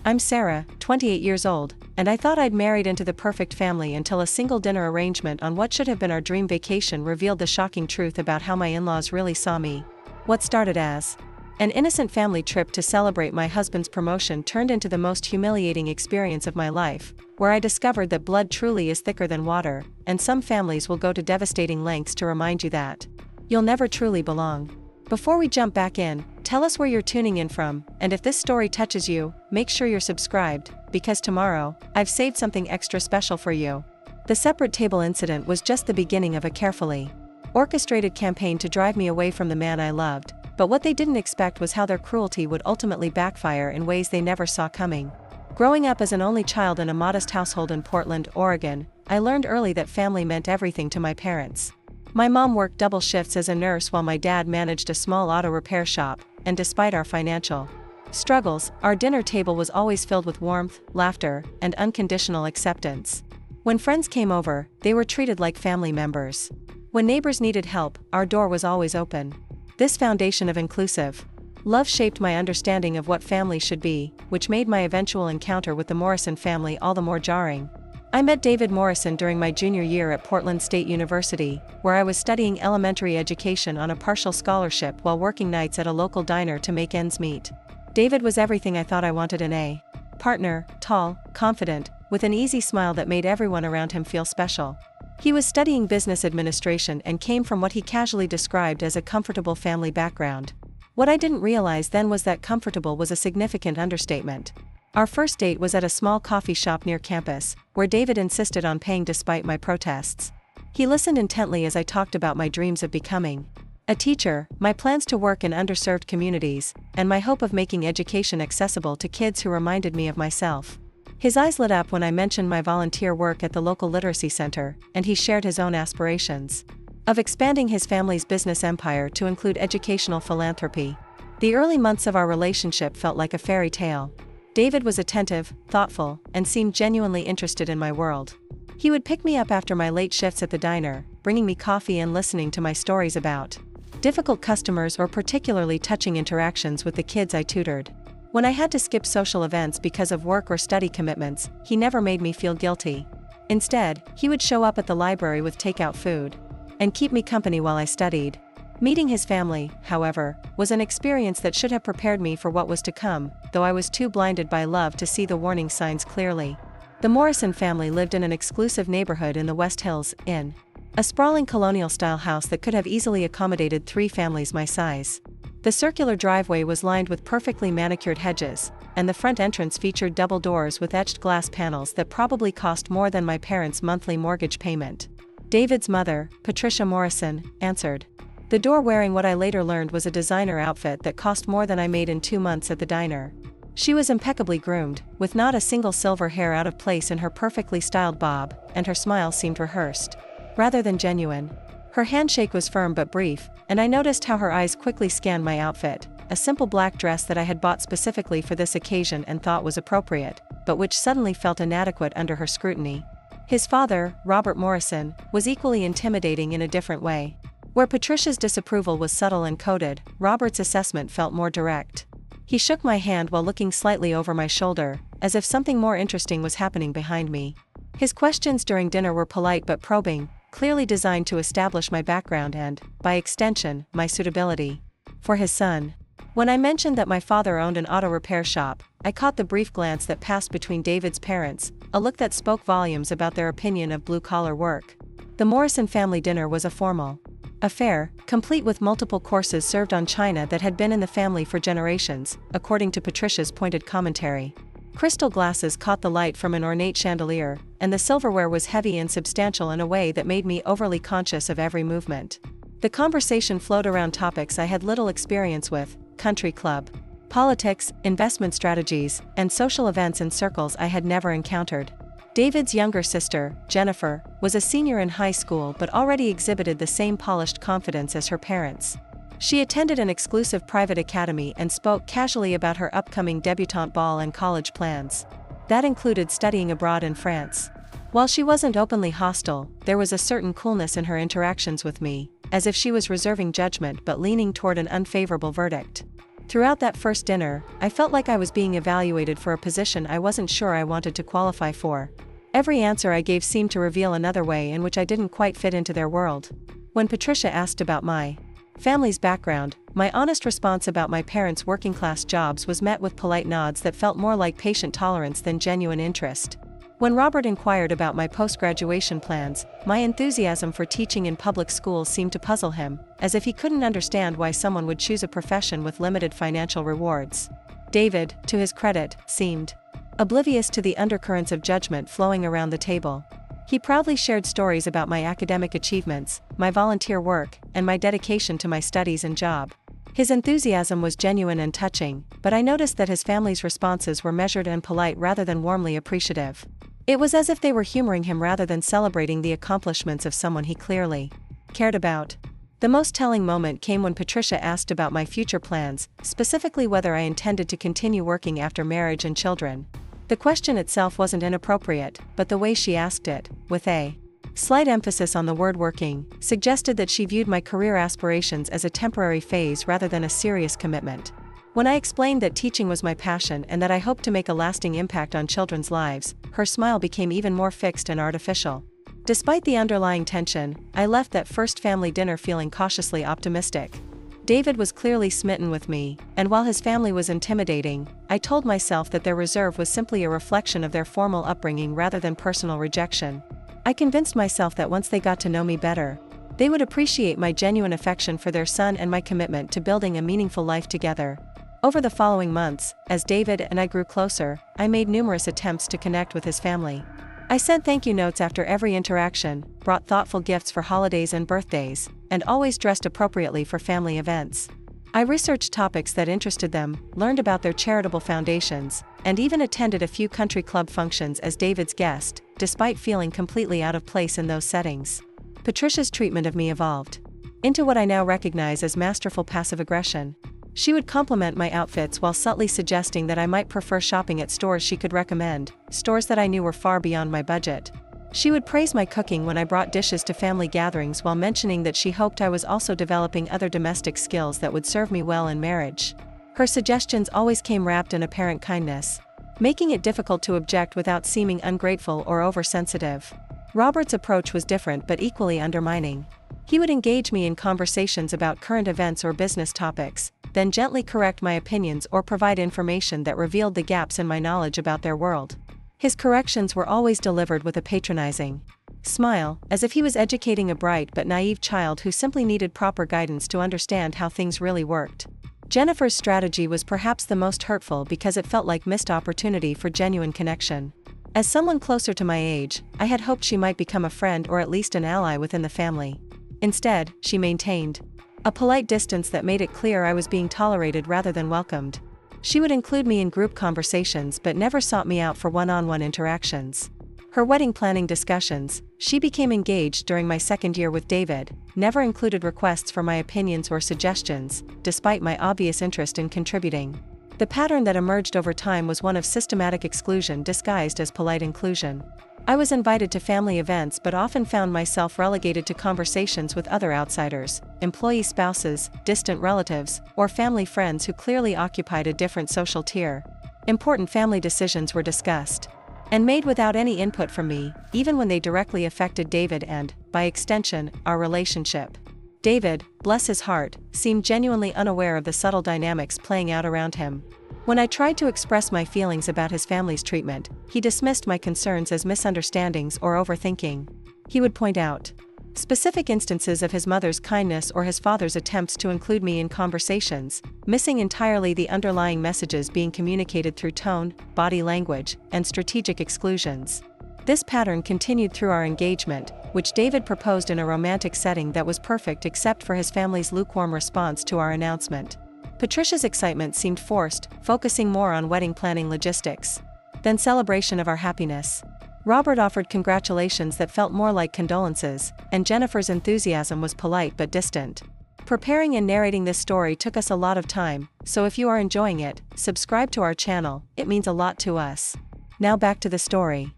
I'm Sarah, 28 years old, and I thought I'd married into the perfect family until a single dinner arrangement on what should have been our dream vacation revealed the shocking truth about how my in-laws really saw me. What started as an innocent family trip to celebrate my husband's promotion turned into the most humiliating experience of my life, where I discovered that blood truly is thicker than water, and some families will go to devastating lengths to remind you that you'll never truly belong. Before we jump back in, tell us where you're tuning in from, and if this story touches you, make sure you're subscribed, because tomorrow, I've saved something extra special for you. The separate table incident was just the beginning of a carefully orchestrated campaign to drive me away from the man I loved, but what they didn't expect was how their cruelty would ultimately backfire in ways they never saw coming. Growing up as an only child in a modest household in Portland, Oregon, I learned early that family meant everything to my parents. My mom worked double shifts as a nurse while my dad managed a small auto repair shop, and despite our financial struggles, our dinner table was always filled with warmth, laughter, and unconditional acceptance. When friends came over, they were treated like family members. When neighbors needed help, our door was always open. This foundation of inclusive love shaped my understanding of what family should be, which made my eventual encounter with the Morrison family all the more jarring. I met David Morrison during my junior year at Portland State University, where I was studying elementary education on a partial scholarship while working nights at a local diner to make ends meet. David was everything I thought I wanted in a partner: tall, confident, with an easy smile that made everyone around him feel special. He was studying business administration and came from what he casually described as a comfortable family background. What I didn't realize then was that comfortable was a significant understatement. Our first date was at a small coffee shop near campus, where David insisted on paying despite my protests. He listened intently as I talked about my dreams of becoming a teacher, my plans to work in underserved communities, and my hope of making education accessible to kids who reminded me of myself. His eyes lit up when I mentioned my volunteer work at the local literacy center, and he shared his own aspirations of expanding his family's business empire to include educational philanthropy. The early months of our relationship felt like a fairy tale. David was attentive, thoughtful, and seemed genuinely interested in my world. He would pick me up after my late shifts at the diner, bringing me coffee and listening to my stories about difficult customers or particularly touching interactions with the kids I tutored. When I had to skip social events because of work or study commitments, he never made me feel guilty. Instead, he would show up at the library with takeout food and keep me company while I studied. Meeting his family, however, was an experience that should have prepared me for what was to come, though I was too blinded by love to see the warning signs clearly. The Morrison family lived in an exclusive neighborhood in the West Hills, in a sprawling colonial-style house that could have easily accommodated 3 families my size. The circular driveway was lined with perfectly manicured hedges, and the front entrance featured double doors with etched glass panels that probably cost more than my parents' monthly mortgage payment. David's mother, Patricia Morrison, answered the door wearing what I later learned was a designer outfit that cost more than I made in 2 months at the diner. She was impeccably groomed, with not a single silver hair out of place in her perfectly styled bob, and her smile seemed rehearsed rather than genuine. Her handshake was firm but brief, and I noticed how her eyes quickly scanned my outfit, a simple black dress that I had bought specifically for this occasion and thought was appropriate, but which suddenly felt inadequate under her scrutiny. His father, Robert Morrison, was equally intimidating in a different way. Where Patricia's disapproval was subtle and coded, Robert's assessment felt more direct. He shook my hand while looking slightly over my shoulder, as if something more interesting was happening behind me. His questions during dinner were polite but probing, clearly designed to establish my background and, by extension, my suitability for his son. When I mentioned that my father owned an auto repair shop, I caught the brief glance that passed between David's parents, a look that spoke volumes about their opinion of blue-collar work. The Morrison family dinner was a formal affair, complete with multiple courses served on china that had been in the family for generations, according to Patricia's pointed commentary. Crystal glasses caught the light from an ornate chandelier, and the silverware was heavy and substantial in a way that made me overly conscious of every movement. The conversation flowed around topics I had little experience with: country club, politics, investment strategies, and social events in circles I had never encountered. David's younger sister, Jennifer, was a senior in high school but already exhibited the same polished confidence as her parents. She attended an exclusive private academy and spoke casually about her upcoming debutante ball and college plans. That included studying abroad in France. While she wasn't openly hostile, there was a certain coolness in her interactions with me, as if she was reserving judgment but leaning toward an unfavorable verdict. Throughout that first dinner, I felt like I was being evaluated for a position I wasn't sure I wanted to qualify for. Every answer I gave seemed to reveal another way in which I didn't quite fit into their world. When Patricia asked about my family's background, my honest response about my parents' working-class jobs was met with polite nods that felt more like patient tolerance than genuine interest. When Robert inquired about my post-graduation plans, my enthusiasm for teaching in public schools seemed to puzzle him, as if he couldn't understand why someone would choose a profession with limited financial rewards. David, to his credit, seemed oblivious to the undercurrents of judgment flowing around the table. He proudly shared stories about my academic achievements, my volunteer work, and my dedication to my studies and job. His enthusiasm was genuine and touching, but I noticed that his family's responses were measured and polite rather than warmly appreciative. It was as if they were humoring him rather than celebrating the accomplishments of someone he clearly cared about. The most telling moment came when Patricia asked about my future plans, specifically whether I intended to continue working after marriage and children. The question itself wasn't inappropriate, but the way she asked it, with a slight emphasis on the word working, suggested that she viewed my career aspirations as a temporary phase rather than a serious commitment. When I explained that teaching was my passion and that I hoped to make a lasting impact on children's lives, her smile became even more fixed and artificial. Despite the underlying tension, I left that first family dinner feeling cautiously optimistic. David was clearly smitten with me, and while his family was intimidating, I told myself that their reserve was simply a reflection of their formal upbringing rather than personal rejection. I convinced myself that once they got to know me better, they would appreciate my genuine affection for their son and my commitment to building a meaningful life together. Over the following months, as David and I grew closer, I made numerous attempts to connect with his family. I sent thank you notes after every interaction, brought thoughtful gifts for holidays and birthdays, and always dressed appropriately for family events. I researched topics that interested them, learned about their charitable foundations, and even attended a few country club functions as David's guest, despite feeling completely out of place in those settings. Patricia's treatment of me evolved into what I now recognize as masterful passive aggression. She would compliment my outfits while subtly suggesting that I might prefer shopping at stores she could recommend, stores that I knew were far beyond my budget. She would praise my cooking when I brought dishes to family gatherings while mentioning that she hoped I was also developing other domestic skills that would serve me well in marriage. Her suggestions always came wrapped in apparent kindness, making it difficult to object without seeming ungrateful or oversensitive. Robert's approach was different but equally undermining. He would engage me in conversations about current events or business topics, then gently correct my opinions or provide information that revealed the gaps in my knowledge about their world. His corrections were always delivered with a patronizing smile, as if he was educating a bright but naive child who simply needed proper guidance to understand how things really worked. Jennifer's strategy was perhaps the most hurtful because it felt like missed opportunity for genuine connection. As someone closer to my age, I had hoped she might become a friend or at least an ally within the family. Instead, she maintained a polite distance that made it clear I was being tolerated rather than welcomed. She would include me in group conversations but never sought me out for one-on-one interactions. Her wedding planning discussions, she became engaged during my second year with David, never included requests for my opinions or suggestions, despite my obvious interest in contributing. The pattern that emerged over time was one of systematic exclusion disguised as polite inclusion. I was invited to family events but often found myself relegated to conversations with other outsiders, employee spouses, distant relatives, or family friends who clearly occupied a different social tier. Important family decisions were discussed and made without any input from me, even when they directly affected David and, by extension, our relationship. David, bless his heart, seemed genuinely unaware of the subtle dynamics playing out around him. When I tried to express my feelings about his family's treatment, he dismissed my concerns as misunderstandings or overthinking. He would point out specific instances of his mother's kindness or his father's attempts to include me in conversations, missing entirely the underlying messages being communicated through tone, body language, and strategic exclusions. This pattern continued through our engagement, which David proposed in a romantic setting that was perfect except for his family's lukewarm response to our announcement. Patricia's excitement seemed forced, focusing more on wedding planning logistics than celebration of our happiness. Robert offered congratulations that felt more like condolences, and Jennifer's enthusiasm was polite but distant. Preparing and narrating this story took us a lot of time, so if you are enjoying it, subscribe to our channel, it means a lot to us. Now back to the story.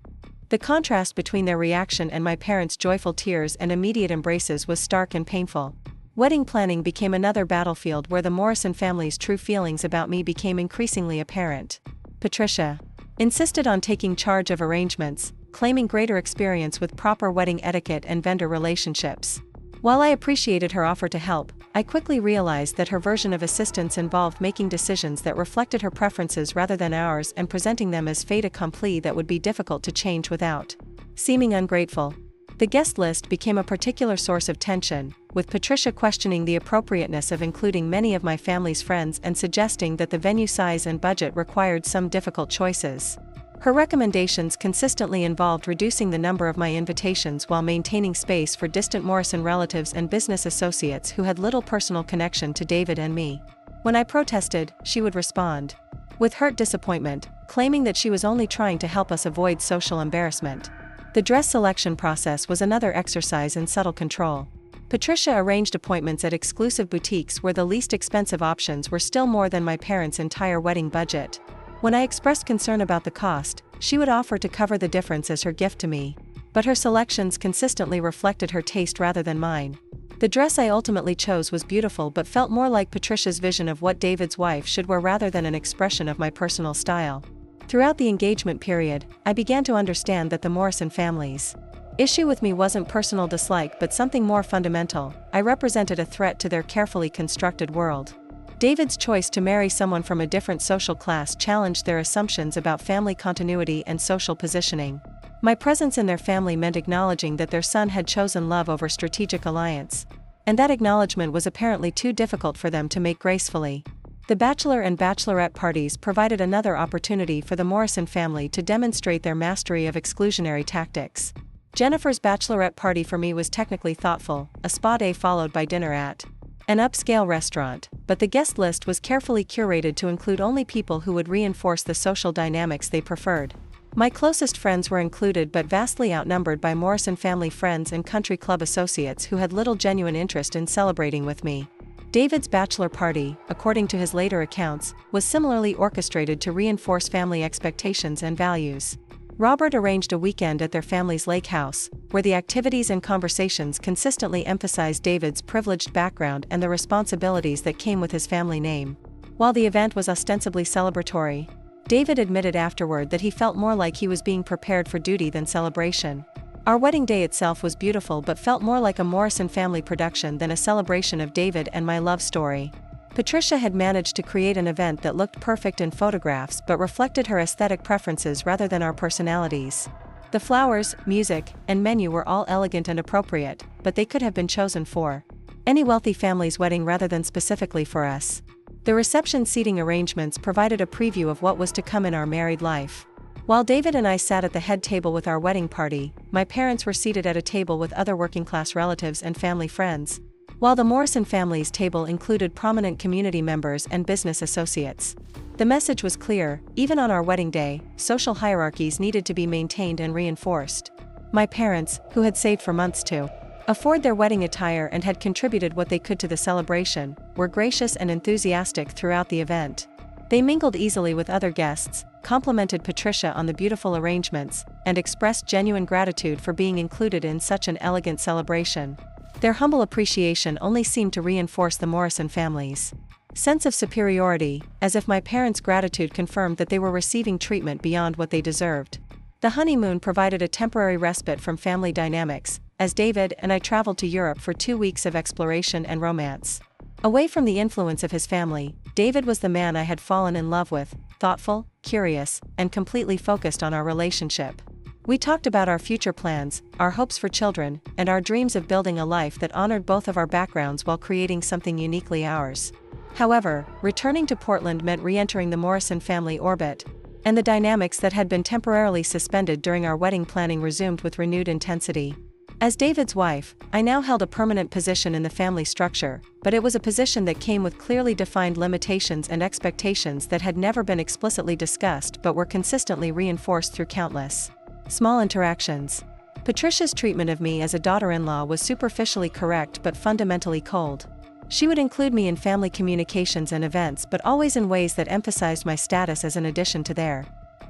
The contrast between their reaction and my parents' joyful tears and immediate embraces was stark and painful. Wedding planning became another battlefield where the Morrison family's true feelings about me became increasingly apparent. Patricia insisted on taking charge of arrangements, claiming greater experience with proper wedding etiquette and vendor relationships. While I appreciated her offer to help, I quickly realized that her version of assistance involved making decisions that reflected her preferences rather than ours and presenting them as fait accompli that would be difficult to change without seeming ungrateful. The guest list became a particular source of tension, with Patricia questioning the appropriateness of including many of my family's friends and suggesting that the venue size and budget required some difficult choices. Her recommendations consistently involved reducing the number of my invitations while maintaining space for distant Morrison relatives and business associates who had little personal connection to David and me. When I protested, she would respond with hurt disappointment, claiming that she was only trying to help us avoid social embarrassment. The dress selection process was another exercise in subtle control. Patricia arranged appointments at exclusive boutiques where the least expensive options were still more than my parents' entire wedding budget. When I expressed concern about the cost, she would offer to cover the difference as her gift to me. But her selections consistently reflected her taste rather than mine. The dress I ultimately chose was beautiful but felt more like Patricia's vision of what David's wife should wear rather than an expression of my personal style. Throughout the engagement period, I began to understand that the Morrison family's issue with me wasn't personal dislike but something more fundamental. I represented a threat to their carefully constructed world. David's choice to marry someone from a different social class challenged their assumptions about family continuity and social positioning. My presence in their family meant acknowledging that their son had chosen love over strategic alliance. And that acknowledgement was apparently too difficult for them to make gracefully. The bachelor and bachelorette parties provided another opportunity for the Morrison family to demonstrate their mastery of exclusionary tactics. Jennifer's bachelorette party for me was technically thoughtful, a spa day followed by dinner at an upscale restaurant, but the guest list was carefully curated to include only people who would reinforce the social dynamics they preferred. My closest friends were included but vastly outnumbered by Morrison family friends and country club associates who had little genuine interest in celebrating with me. David's bachelor party, according to his later accounts, was similarly orchestrated to reinforce family expectations and values. Robert arranged a weekend at their family's lake house, where the activities and conversations consistently emphasized David's privileged background and the responsibilities that came with his family name. While the event was ostensibly celebratory, David admitted afterward that he felt more like he was being prepared for duty than celebration. Our wedding day itself was beautiful but felt more like a Morrison family production than a celebration of David and my love story. Patricia had managed to create an event that looked perfect in photographs but reflected her aesthetic preferences rather than our personalities. The flowers, music, and menu were all elegant and appropriate, but they could have been chosen for any wealthy family's wedding rather than specifically for us. The reception seating arrangements provided a preview of what was to come in our married life. While David and I sat at the head table with our wedding party, my parents were seated at a table with other working-class relatives and family friends, while the Morrison family's table included prominent community members and business associates. The message was clear: even on our wedding day, social hierarchies needed to be maintained and reinforced. My parents, who had saved for months to afford their wedding attire and had contributed what they could to the celebration, were gracious and enthusiastic throughout the event. They mingled easily with other guests, complimented Patricia on the beautiful arrangements, and expressed genuine gratitude for being included in such an elegant celebration. Their humble appreciation only seemed to reinforce the Morrison family's sense of superiority, as if my parents' gratitude confirmed that they were receiving treatment beyond what they deserved. The honeymoon provided a temporary respite from family dynamics, as David and I traveled to Europe for 2 weeks of exploration and romance. Away from the influence of his family, David was the man I had fallen in love with, thoughtful, curious, and completely focused on our relationship. We talked about our future plans, our hopes for children, and our dreams of building a life that honored both of our backgrounds while creating something uniquely ours. However, returning to Portland meant re-entering the Morrison family orbit, and the dynamics that had been temporarily suspended during our wedding planning resumed with renewed intensity. As David's wife, I now held a permanent position in the family structure, but it was a position that came with clearly defined limitations and expectations that had never been explicitly discussed but were consistently reinforced through countless small interactions. Patricia's treatment of me as a daughter-in-law was superficially correct but fundamentally cold. She would include me in family communications and events, but always in ways that emphasized my status as an addition to their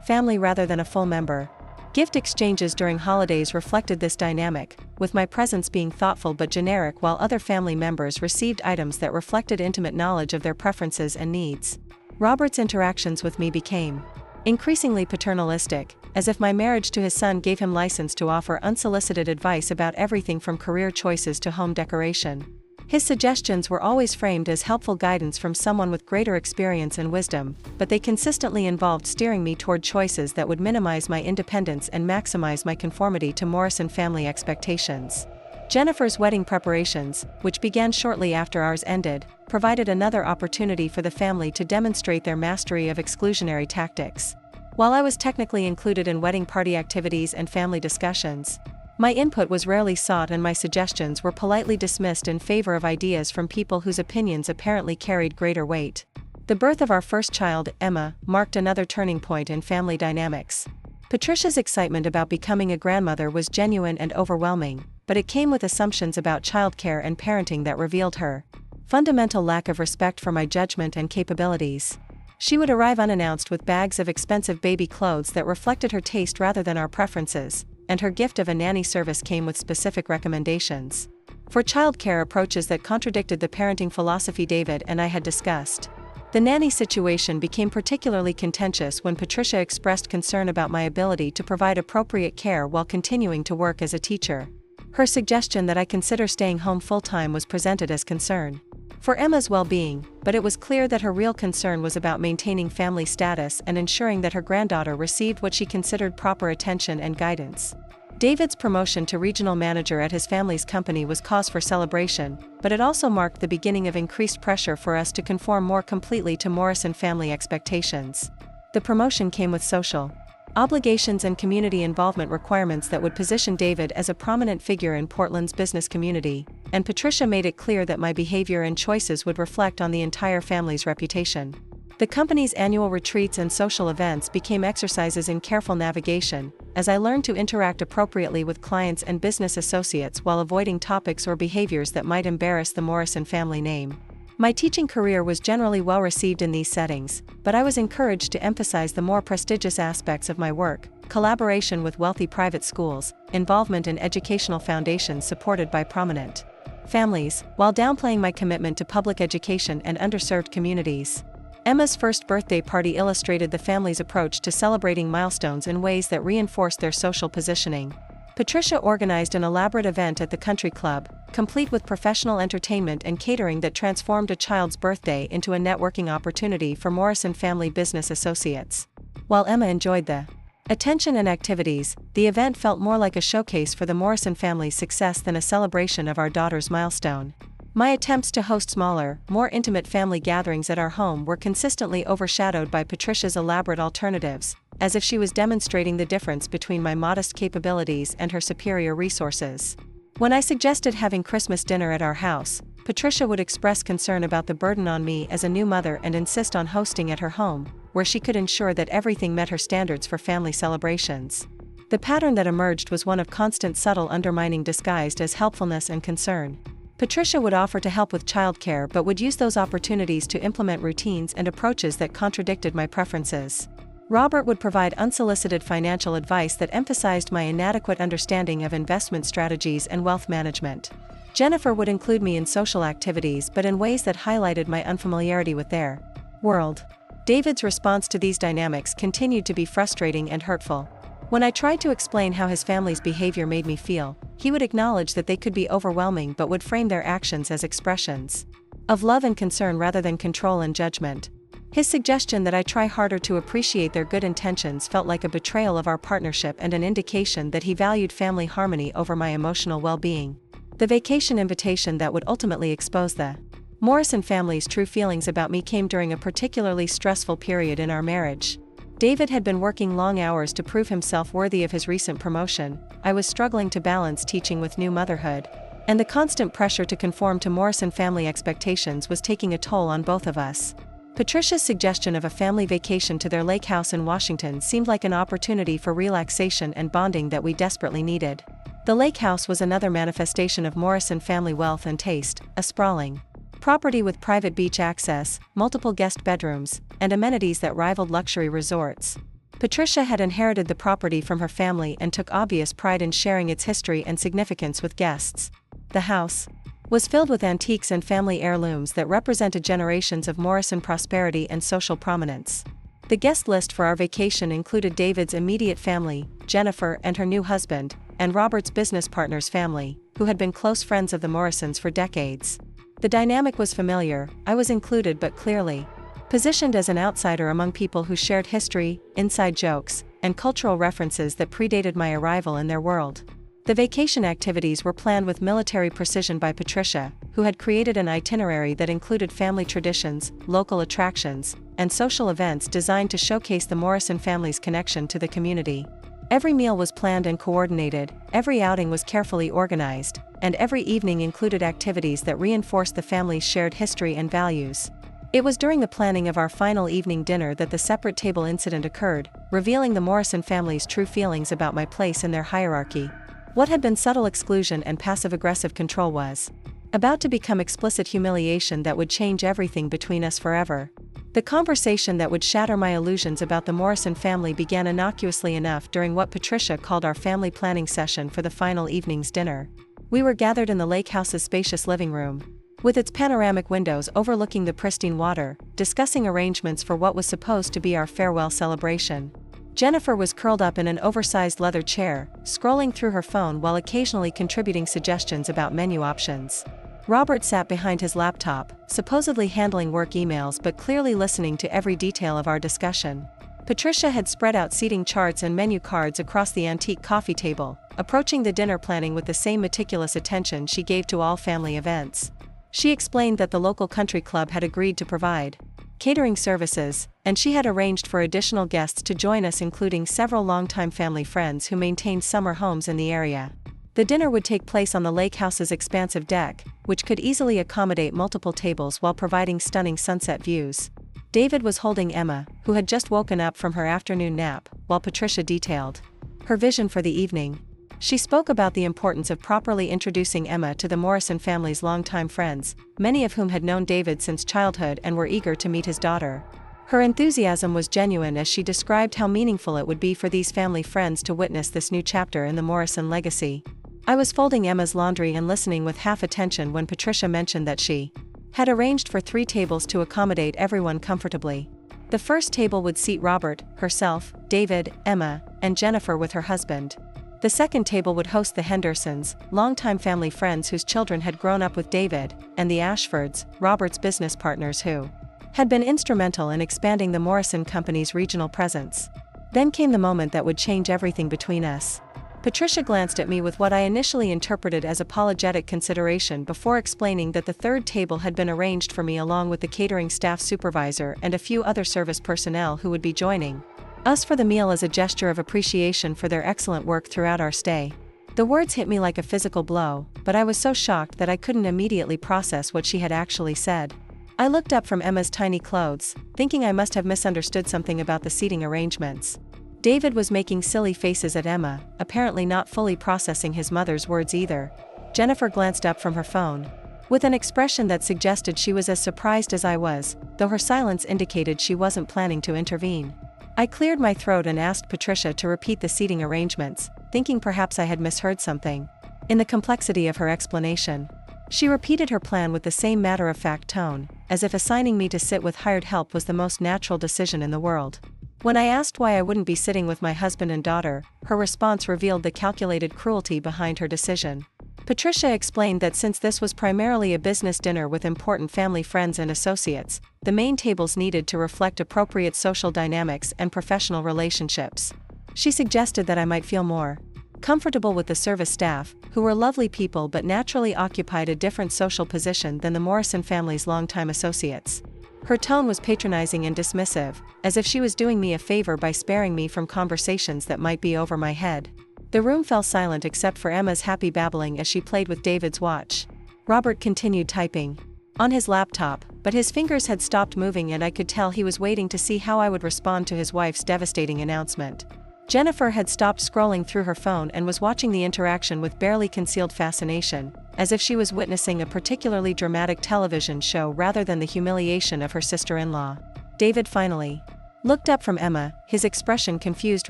family rather than a full member. Gift exchanges during holidays reflected this dynamic, with my presence being thoughtful but generic while other family members received items that reflected intimate knowledge of their preferences and needs. Robert's interactions with me became increasingly paternalistic, as if my marriage to his son gave him license to offer unsolicited advice about everything from career choices to home decoration. His suggestions were always framed as helpful guidance from someone with greater experience and wisdom, but they consistently involved steering me toward choices that would minimize my independence and maximize my conformity to Morrison family expectations. Jennifer's wedding preparations, which began shortly after ours ended, provided another opportunity for the family to demonstrate their mastery of exclusionary tactics. While I was technically included in wedding party activities and family discussions, my input was rarely sought and my suggestions were politely dismissed in favor of ideas from people whose opinions apparently carried greater weight. The birth of our first child, Emma, marked another turning point in family dynamics. Patricia's excitement about becoming a grandmother was genuine and overwhelming, but it came with assumptions about childcare and parenting that revealed her fundamental lack of respect for my judgment and capabilities. She would arrive unannounced with bags of expensive baby clothes that reflected her taste rather than our preferences, and her gift of a nanny service came with specific recommendations for childcare approaches that contradicted the parenting philosophy David and I had discussed. The nanny situation became particularly contentious when Patricia expressed concern about my ability to provide appropriate care while continuing to work as a teacher. Her suggestion that I consider staying home full-time was presented as concern for Emma's well-being, but it was clear that her real concern was about maintaining family status and ensuring that her granddaughter received what she considered proper attention and guidance. David's promotion to regional manager at his family's company was cause for celebration, but it also marked the beginning of increased pressure for us to conform more completely to Morrison family expectations. The promotion came with social obligations and community involvement requirements that would position David as a prominent figure in Portland's business community, and Patricia made it clear that my behavior and choices would reflect on the entire family's reputation. The company's annual retreats and social events became exercises in careful navigation, as I learned to interact appropriately with clients and business associates while avoiding topics or behaviors that might embarrass the Morrison family name. My teaching career was generally well received in these settings, but I was encouraged to emphasize the more prestigious aspects of my work: collaboration with wealthy private schools, involvement in educational foundations supported by prominent families, while downplaying my commitment to public education and underserved communities. Emma's first birthday party illustrated the family's approach to celebrating milestones in ways that reinforced their social positioning. Patricia organized an elaborate event at the country club, complete with professional entertainment and catering that transformed a child's birthday into a networking opportunity for Morrison family business associates. While Emma enjoyed the attention and activities, the event felt more like a showcase for the Morrison family's success than a celebration of our daughter's milestone. My attempts to host smaller, more intimate family gatherings at our home were consistently overshadowed by Patricia's elaborate alternatives, as if she was demonstrating the difference between my modest capabilities and her superior resources. When I suggested having Christmas dinner at our house, Patricia would express concern about the burden on me as a new mother and insist on hosting at her home, where she could ensure that everything met her standards for family celebrations. The pattern that emerged was one of constant subtle undermining disguised as helpfulness and concern. Patricia would offer to help with childcare but would use those opportunities to implement routines and approaches that contradicted my preferences. Robert would provide unsolicited financial advice that emphasized my inadequate understanding of investment strategies and wealth management. Jennifer would include me in social activities but in ways that highlighted my unfamiliarity with their world. David's response to these dynamics continued to be frustrating and hurtful. When I tried to explain how his family's behavior made me feel, he would acknowledge that they could be overwhelming but would frame their actions as expressions of love and concern rather than control and judgment. His suggestion that I try harder to appreciate their good intentions felt like a betrayal of our partnership and an indication that he valued family harmony over my emotional well-being. The vacation invitation that would ultimately expose the Morrison family's true feelings about me came during a particularly stressful period in our marriage. David had been working long hours to prove himself worthy of his recent promotion. I was struggling to balance teaching with new motherhood, and the constant pressure to conform to Morrison family expectations was taking a toll on both of us. Patricia's suggestion of a family vacation to their lake house in Washington seemed like an opportunity for relaxation and bonding that we desperately needed. The lake house was another manifestation of Morrison family wealth and taste, a sprawling property with private beach access, multiple guest bedrooms, and amenities that rivaled luxury resorts. Patricia had inherited the property from her family and took obvious pride in sharing its history and significance with guests. The house was filled with antiques and family heirlooms that represented generations of Morrison prosperity and social prominence. The guest list for our vacation included David's immediate family, Jennifer and her new husband, and Robert's business partner's family, who had been close friends of the Morrisons for decades. The dynamic was familiar, I was included but clearly positioned as an outsider among people who shared history, inside jokes, and cultural references that predated my arrival in their world. The vacation activities were planned with military precision by Patricia, who had created an itinerary that included family traditions, local attractions, and social events designed to showcase the Morrison family's connection to the community. Every meal was planned and coordinated, every outing was carefully organized, and every evening included activities that reinforced the family's shared history and values. It was during the planning of our final evening dinner that the separate table incident occurred, revealing the Morrison family's true feelings about my place in their hierarchy. What had been subtle exclusion and passive-aggressive control was about to become explicit humiliation that would change everything between us forever. The conversation that would shatter my illusions about the Morrison family began innocuously enough during what Patricia called our family planning session for the final evening's dinner. We were gathered in the lake house's spacious living room, with its panoramic windows overlooking the pristine water, discussing arrangements for what was supposed to be our farewell celebration. Jennifer was curled up in an oversized leather chair, scrolling through her phone while occasionally contributing suggestions about menu options. Robert sat behind his laptop, supposedly handling work emails but clearly listening to every detail of our discussion. Patricia had spread out seating charts and menu cards across the antique coffee table, approaching the dinner planning with the same meticulous attention she gave to all family events. She explained that the local country club had agreed to provide catering services, and she had arranged for additional guests to join us, including several longtime family friends who maintained summer homes in the area. The dinner would take place on the lake house's expansive deck, which could easily accommodate multiple tables while providing stunning sunset views. David was holding Emma, who had just woken up from her afternoon nap, while Patricia detailed her vision for the evening. She spoke about the importance of properly introducing Emma to the Morrison family's longtime friends, many of whom had known David since childhood and were eager to meet his daughter. Her enthusiasm was genuine as she described how meaningful it would be for these family friends to witness this new chapter in the Morrison legacy. I was folding Emma's laundry and listening with half attention when Patricia mentioned that she had arranged for 3 tables to accommodate everyone comfortably. The first table would seat Robert, herself, David, Emma, and Jennifer with her husband. The second table would host the Hendersons, longtime family friends whose children had grown up with David, and the Ashfords, Robert's business partners who had been instrumental in expanding the Morrison Company's regional presence. Then came the moment that would change everything between us. Patricia glanced at me with what I initially interpreted as apologetic consideration before explaining that the third table had been arranged for me along with the catering staff supervisor and a few other service personnel who would be joining us for the meal as a gesture of appreciation for their excellent work throughout our stay. The words hit me like a physical blow, but I was so shocked that I couldn't immediately process what she had actually said. I looked up from Emma's tiny clothes, thinking I must have misunderstood something about the seating arrangements. David was making silly faces at Emma, apparently not fully processing his mother's words either. Jennifer glanced up from her phone, with an expression that suggested she was as surprised as I was, though her silence indicated she wasn't planning to intervene. I cleared my throat and asked Patricia to repeat the seating arrangements, thinking perhaps I had misheard something. In the complexity of her explanation, she repeated her plan with the same matter-of-fact tone, as if assigning me to sit with hired help was the most natural decision in the world. When I asked why I wouldn't be sitting with my husband and daughter, her response revealed the calculated cruelty behind her decision. Patricia explained that since this was primarily a business dinner with important family friends and associates, the main tables needed to reflect appropriate social dynamics and professional relationships. She suggested that I might feel more comfortable with the service staff, who were lovely people but naturally occupied a different social position than the Morrison family's longtime associates. Her tone was patronizing and dismissive, as if she was doing me a favor by sparing me from conversations that might be over my head. The room fell silent except for Emma's happy babbling as she played with David's watch. Robert continued typing on his laptop, but his fingers had stopped moving and I could tell he was waiting to see how I would respond to his wife's devastating announcement. Jennifer had stopped scrolling through her phone and was watching the interaction with barely concealed fascination, as if she was witnessing a particularly dramatic television show rather than the humiliation of her sister-in-law. David finally looked up from Emma, his expression confused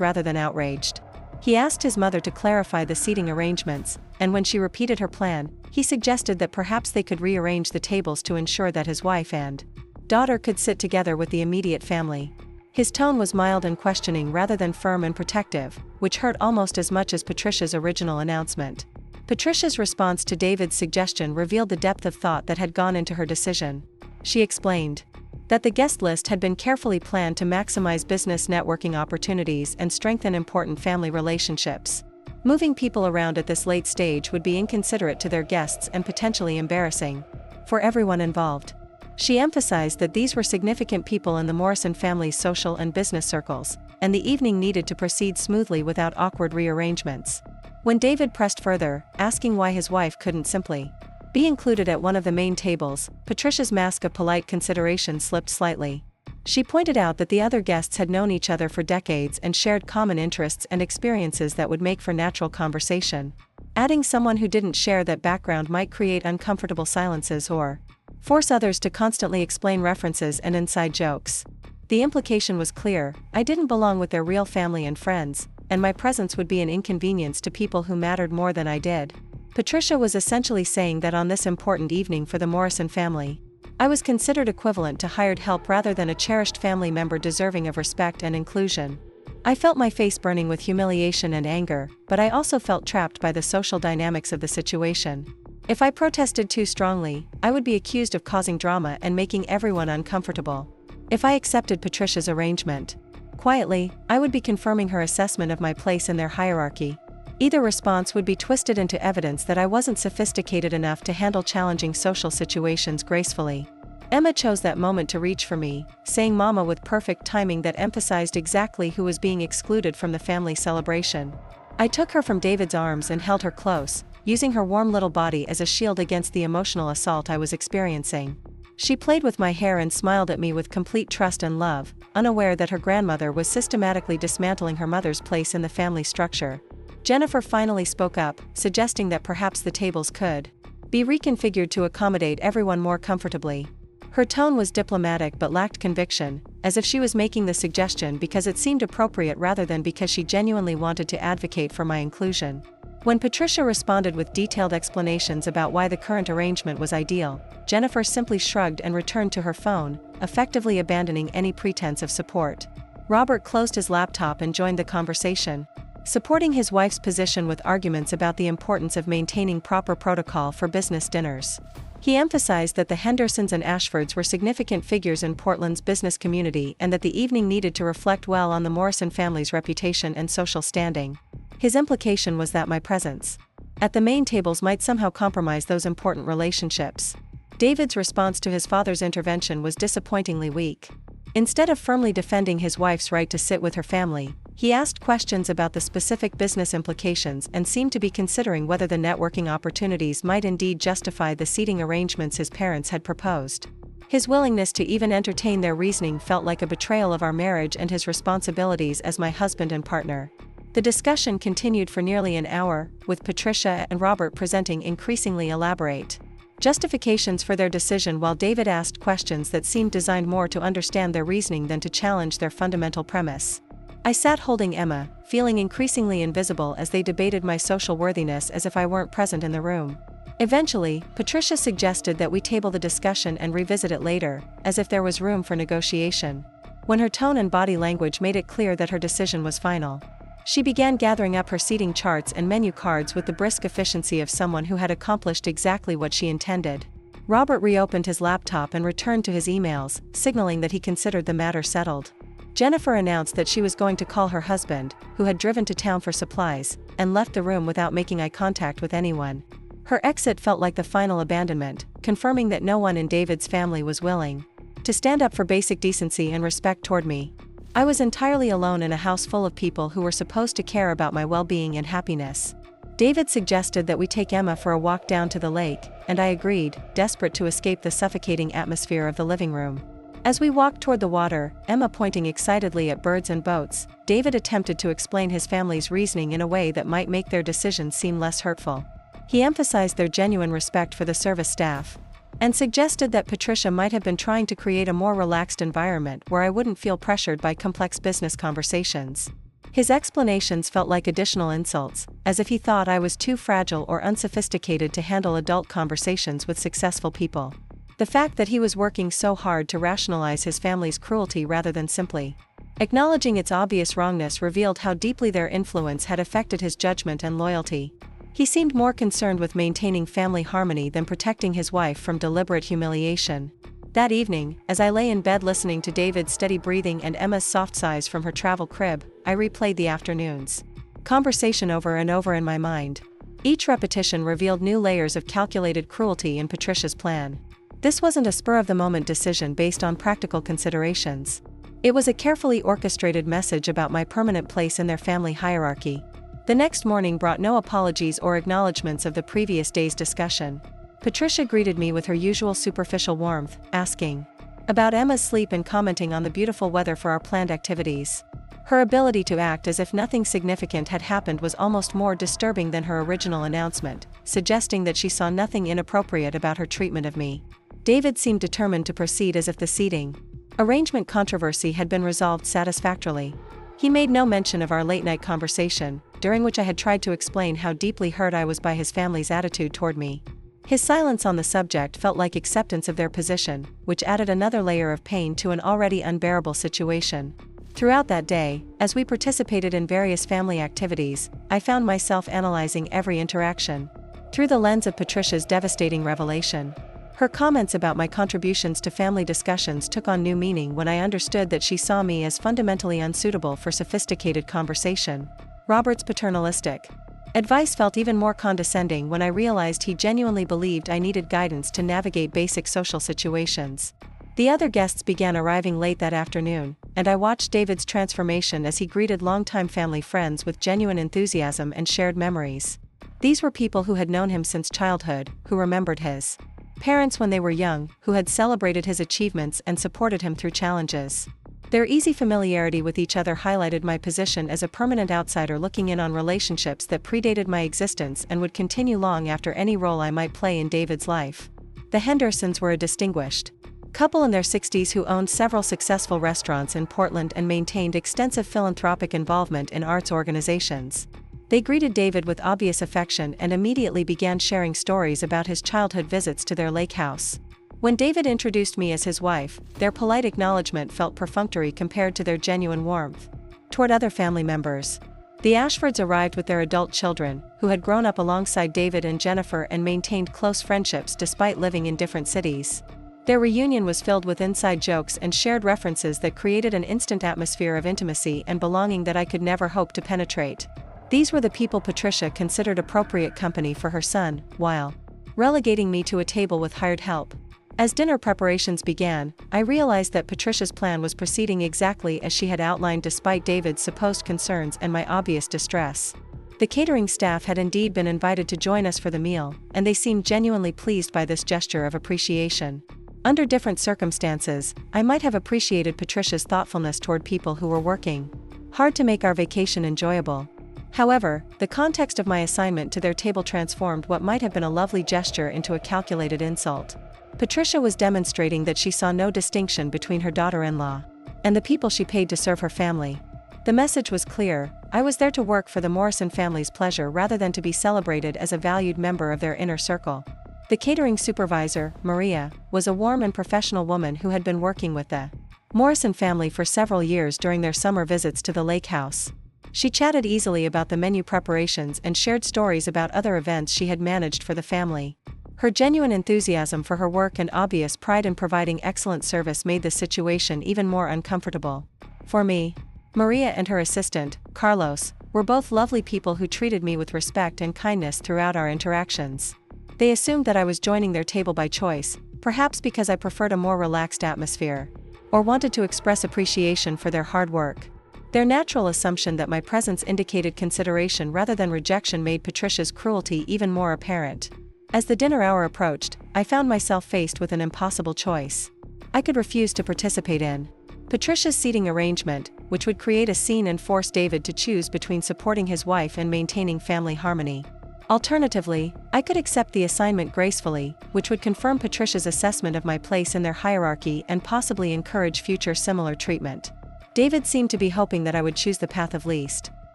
rather than outraged. He asked his mother to clarify the seating arrangements, and when she repeated her plan, he suggested that perhaps they could rearrange the tables to ensure that his wife and daughter could sit together with the immediate family. His tone was mild and questioning rather than firm and protective, which hurt almost as much as Patricia's original announcement. Patricia's response to David's suggestion revealed the depth of thought that had gone into her decision. She explained that the guest list had been carefully planned to maximize business networking opportunities and strengthen important family relationships. Moving people around at this late stage would be inconsiderate to their guests and potentially embarrassing for everyone involved. She emphasized that these were significant people in the Morrison family's social and business circles, and the evening needed to proceed smoothly without awkward rearrangements. When David pressed further, asking why his wife couldn't simply be included at one of the main tables, Patricia's mask of polite consideration slipped slightly. She pointed out that the other guests had known each other for decades and shared common interests and experiences that would make for natural conversation. Adding someone who didn't share that background might create uncomfortable silences or force others to constantly explain references and inside jokes. The implication was clear: I didn't belong with their real family and friends, and my presence would be an inconvenience to people who mattered more than I did. Patricia was essentially saying that on this important evening for the Morrison family, I was considered equivalent to hired help rather than a cherished family member deserving of respect and inclusion. I felt my face burning with humiliation and anger, but I also felt trapped by the social dynamics of the situation. If I protested too strongly, I would be accused of causing drama and making everyone uncomfortable. If I accepted Patricia's arrangement quietly, I would be confirming her assessment of my place in their hierarchy. Either response would be twisted into evidence that I wasn't sophisticated enough to handle challenging social situations gracefully. Emma chose that moment to reach for me, saying "Mama" with perfect timing that emphasized exactly who was being excluded from the family celebration. I took her from David's arms and held her close, using her warm little body as a shield against the emotional assault I was experiencing. She played with my hair and smiled at me with complete trust and love, unaware that her grandmother was systematically dismantling her mother's place in the family structure. Jennifer finally spoke up, suggesting that perhaps the tables could be reconfigured to accommodate everyone more comfortably. Her tone was diplomatic but lacked conviction, as if she was making the suggestion because it seemed appropriate rather than because she genuinely wanted to advocate for my inclusion. When Patricia responded with detailed explanations about why the current arrangement was ideal, Jennifer simply shrugged and returned to her phone, effectively abandoning any pretense of support. Robert closed his laptop and joined the conversation, supporting his wife's position with arguments about the importance of maintaining proper protocol for business dinners. He emphasized that the Hendersons and Ashfords were significant figures in Portland's business community and that the evening needed to reflect well on the Morrison family's reputation and social standing. His implication was that my presence at the main tables might somehow compromise those important relationships. David's response to his father's intervention was disappointingly weak. Instead of firmly defending his wife's right to sit with her family, he asked questions about the specific business implications and seemed to be considering whether the networking opportunities might indeed justify the seating arrangements his parents had proposed. His willingness to even entertain their reasoning felt like a betrayal of our marriage and his responsibilities as my husband and partner. The discussion continued for nearly an hour, with Patricia and Robert presenting increasingly elaborate justifications for their decision while David asked questions that seemed designed more to understand their reasoning than to challenge their fundamental premise. I sat holding Emma, feeling increasingly invisible as they debated my social worthiness as if I weren't present in the room. Eventually, Patricia suggested that we table the discussion and revisit it later, as if there was room for negotiation. When her tone and body language made it clear that her decision was final, she began gathering up her seating charts and menu cards with the brisk efficiency of someone who had accomplished exactly what she intended. Robert reopened his laptop and returned to his emails, signaling that he considered the matter settled. Jennifer announced that she was going to call her husband, who had driven to town for supplies, and left the room without making eye contact with anyone. Her exit felt like the final abandonment, confirming that no one in David's family was willing to stand up for basic decency and respect toward me. I was entirely alone in a house full of people who were supposed to care about my well-being and happiness. David suggested that we take Emma for a walk down to the lake, and I agreed, desperate to escape the suffocating atmosphere of the living room. As we walked toward the water, Emma pointing excitedly at birds and boats, David attempted to explain his family's reasoning in a way that might make their decision seem less hurtful. He emphasized their genuine respect for the service staff, and suggested that Patricia might have been trying to create a more relaxed environment where I wouldn't feel pressured by complex business conversations. His explanations felt like additional insults, as if he thought I was too fragile or unsophisticated to handle adult conversations with successful people. The fact that he was working so hard to rationalize his family's cruelty rather than simply acknowledging its obvious wrongness revealed how deeply their influence had affected his judgment and loyalty. He seemed more concerned with maintaining family harmony than protecting his wife from deliberate humiliation. That evening, as I lay in bed listening to David's steady breathing and Emma's soft sighs from her travel crib, I replayed the afternoon's conversation over and over in my mind. Each repetition revealed new layers of calculated cruelty in Patricia's plan. This wasn't a spur-of-the-moment decision based on practical considerations. It was a carefully orchestrated message about my permanent place in their family hierarchy. The next morning brought no apologies or acknowledgments of the previous day's discussion. Patricia greeted me with her usual superficial warmth, asking about Emma's sleep and commenting on the beautiful weather for our planned activities. Her ability to act as if nothing significant had happened was almost more disturbing than her original announcement, suggesting that she saw nothing inappropriate about her treatment of me. David seemed determined to proceed as if the seating arrangement controversy had been resolved satisfactorily. He made no mention of our late-night conversation, during which I had tried to explain how deeply hurt I was by his family's attitude toward me. His silence on the subject felt like acceptance of their position, which added another layer of pain to an already unbearable situation. Throughout that day, as we participated in various family activities, I found myself analyzing every interaction through the lens of Patricia's devastating revelation. Her comments about my contributions to family discussions took on new meaning when I understood that she saw me as fundamentally unsuitable for sophisticated conversation. Robert's paternalistic advice felt even more condescending when I realized he genuinely believed I needed guidance to navigate basic social situations. The other guests began arriving late that afternoon, and I watched David's transformation as he greeted longtime family friends with genuine enthusiasm and shared memories. These were people who had known him since childhood, who remembered his parents when they were young, who had celebrated his achievements and supported him through challenges. Their easy familiarity with each other highlighted my position as a permanent outsider looking in on relationships that predated my existence and would continue long after any role I might play in David's life. The Hendersons were a distinguished couple in their 60s who owned several successful restaurants in Portland and maintained extensive philanthropic involvement in arts organizations. They greeted David with obvious affection and immediately began sharing stories about his childhood visits to their lake house. When David introduced me as his wife, their polite acknowledgement felt perfunctory compared to their genuine warmth toward other family members. The Ashfords arrived with their adult children, who had grown up alongside David and Jennifer and maintained close friendships despite living in different cities. Their reunion was filled with inside jokes and shared references that created an instant atmosphere of intimacy and belonging that I could never hope to penetrate. These were the people Patricia considered appropriate company for her son, while relegating me to a table with hired help. As dinner preparations began, I realized that Patricia's plan was proceeding exactly as she had outlined despite David's supposed concerns and my obvious distress. The catering staff had indeed been invited to join us for the meal, and they seemed genuinely pleased by this gesture of appreciation. Under different circumstances, I might have appreciated Patricia's thoughtfulness toward people who were working hard to make our vacation enjoyable. However, the context of my assignment to their table transformed what might have been a lovely gesture into a calculated insult. Patricia was demonstrating that she saw no distinction between her daughter-in-law and the people she paid to serve her family. The message was clear: I was there to work for the Morrison family's pleasure rather than to be celebrated as a valued member of their inner circle. The catering supervisor, Maria, was a warm and professional woman who had been working with the Morrison family for several years during their summer visits to the lake house. She chatted easily about the menu preparations and shared stories about other events she had managed for the family. Her genuine enthusiasm for her work and obvious pride in providing excellent service made the situation even more uncomfortable for me. Maria and her assistant, Carlos, were both lovely people who treated me with respect and kindness throughout our interactions. They assumed that I was joining their table by choice, perhaps because I preferred a more relaxed atmosphere, or wanted to express appreciation for their hard work. Their natural assumption that my presence indicated consideration rather than rejection made Patricia's cruelty even more apparent. As the dinner hour approached, I found myself faced with an impossible choice. I could refuse to participate in Patricia's seating arrangement, which would create a scene and force David to choose between supporting his wife and maintaining family harmony. Alternatively, I could accept the assignment gracefully, which would confirm Patricia's assessment of my place in their hierarchy and possibly encourage future similar treatment. David seemed to be hoping that I would choose the path of least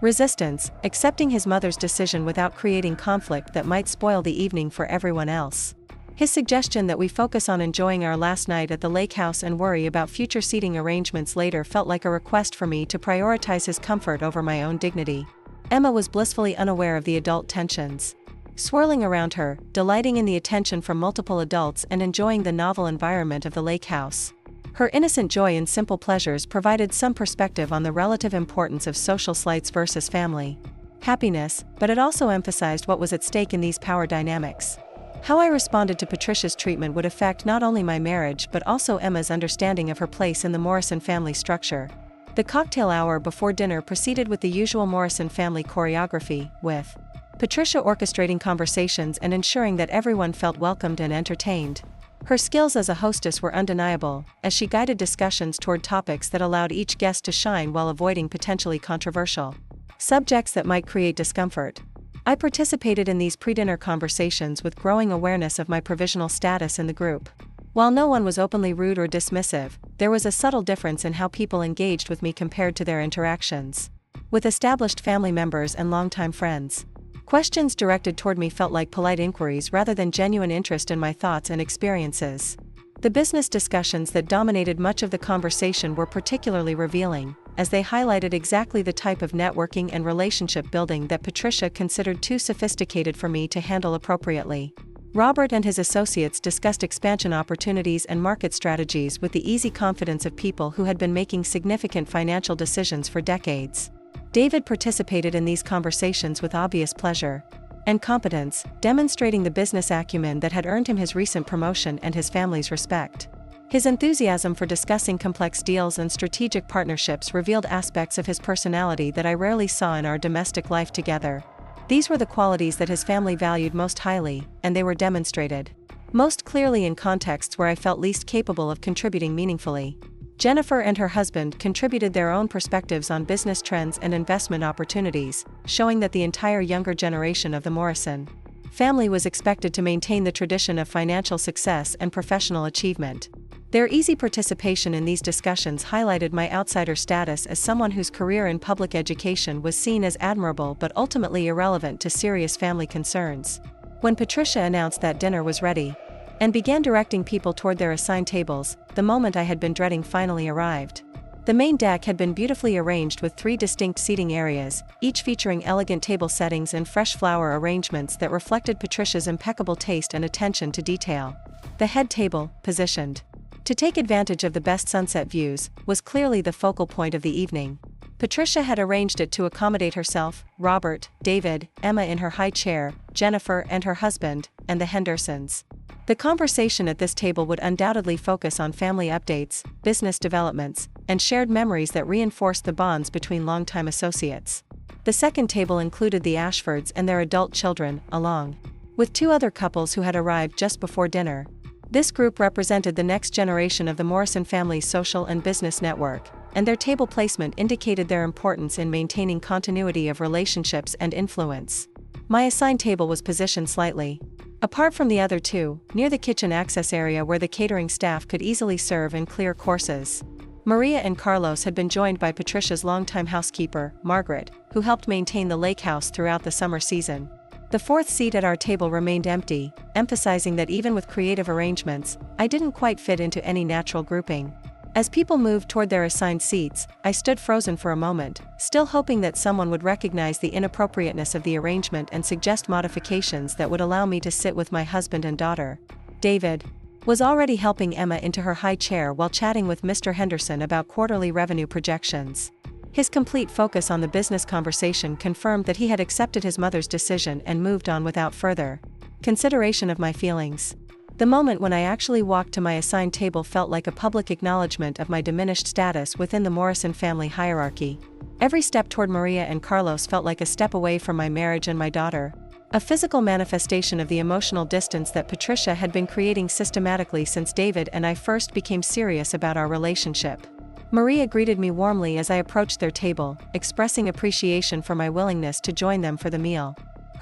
resistance, accepting his mother's decision without creating conflict that might spoil the evening for everyone else. His suggestion that we focus on enjoying our last night at the lake house and worry about future seating arrangements later felt like a request for me to prioritize his comfort over my own dignity. Emma was blissfully unaware of the adult tensions swirling around her, delighting in the attention from multiple adults and enjoying the novel environment of the lake house. Her innocent joy in simple pleasures provided some perspective on the relative importance of social slights versus family happiness, but it also emphasized what was at stake in these power dynamics. How I responded to Patricia's treatment would affect not only my marriage but also Emma's understanding of her place in the Morrison family structure. The cocktail hour before dinner proceeded with the usual Morrison family choreography, with Patricia orchestrating conversations and ensuring that everyone felt welcomed and entertained. Her skills as a hostess were undeniable, as she guided discussions toward topics that allowed each guest to shine while avoiding potentially controversial subjects that might create discomfort. I participated in these pre-dinner conversations with growing awareness of my provisional status in the group. While no one was openly rude or dismissive, there was a subtle difference in how people engaged with me compared to their interactions with established family members and longtime friends. Questions directed toward me felt like polite inquiries rather than genuine interest in my thoughts and experiences. The business discussions that dominated much of the conversation were particularly revealing, as they highlighted exactly the type of networking and relationship building that Patricia considered too sophisticated for me to handle appropriately. Robert and his associates discussed expansion opportunities and market strategies with the easy confidence of people who had been making significant financial decisions for decades. David participated in these conversations with obvious pleasure and competence, demonstrating the business acumen that had earned him his recent promotion and his family's respect. His enthusiasm for discussing complex deals and strategic partnerships revealed aspects of his personality that I rarely saw in our domestic life together. These were the qualities that his family valued most highly, and they were demonstrated most clearly in contexts where I felt least capable of contributing meaningfully. Jennifer and her husband contributed their own perspectives on business trends and investment opportunities, showing that the entire younger generation of the Morrison family was expected to maintain the tradition of financial success and professional achievement. Their easy participation in these discussions highlighted my outsider status as someone whose career in public education was seen as admirable but ultimately irrelevant to serious family concerns. When Patricia announced that dinner was ready and began directing people toward their assigned tables, the moment I had been dreading finally arrived. The main deck had been beautifully arranged with 3 distinct seating areas, each featuring elegant table settings and fresh flower arrangements that reflected Patricia's impeccable taste and attention to detail. The head table, positioned to take advantage of the best sunset views, was clearly the focal point of the evening. Patricia had arranged it to accommodate herself, Robert, David, Emma in her high chair, Jennifer and her husband, and the Hendersons. The conversation at this table would undoubtedly focus on family updates, business developments, and shared memories that reinforced the bonds between longtime associates. The second table included the Ashfords and their adult children, along with 2 other couples who had arrived just before dinner. This group represented the next generation of the Morrison family's social and business network, and their table placement indicated their importance in maintaining continuity of relationships and influence. My assigned table was positioned slightly apart from the other 2, near the kitchen access area where the catering staff could easily serve and clear courses. Maria and Carlos had been joined by Patricia's longtime housekeeper, Margaret, who helped maintain the lake house throughout the summer season. The 4th seat at our table remained empty, emphasizing that even with creative arrangements, I didn't quite fit into any natural grouping. As people moved toward their assigned seats, I stood frozen for a moment, still hoping that someone would recognize the inappropriateness of the arrangement and suggest modifications that would allow me to sit with my husband and daughter. David was already helping Emma into her high chair while chatting with Mr. Henderson about quarterly revenue projections. His complete focus on the business conversation confirmed that he had accepted his mother's decision and moved on without further consideration of my feelings. The moment when I actually walked to my assigned table felt like a public acknowledgement of my diminished status within the Morrison family hierarchy. Every step toward Maria and Carlos felt like a step away from my marriage and my daughter, a physical manifestation of the emotional distance that Patricia had been creating systematically since David and I first became serious about our relationship. Maria greeted me warmly as I approached their table, expressing appreciation for my willingness to join them for the meal.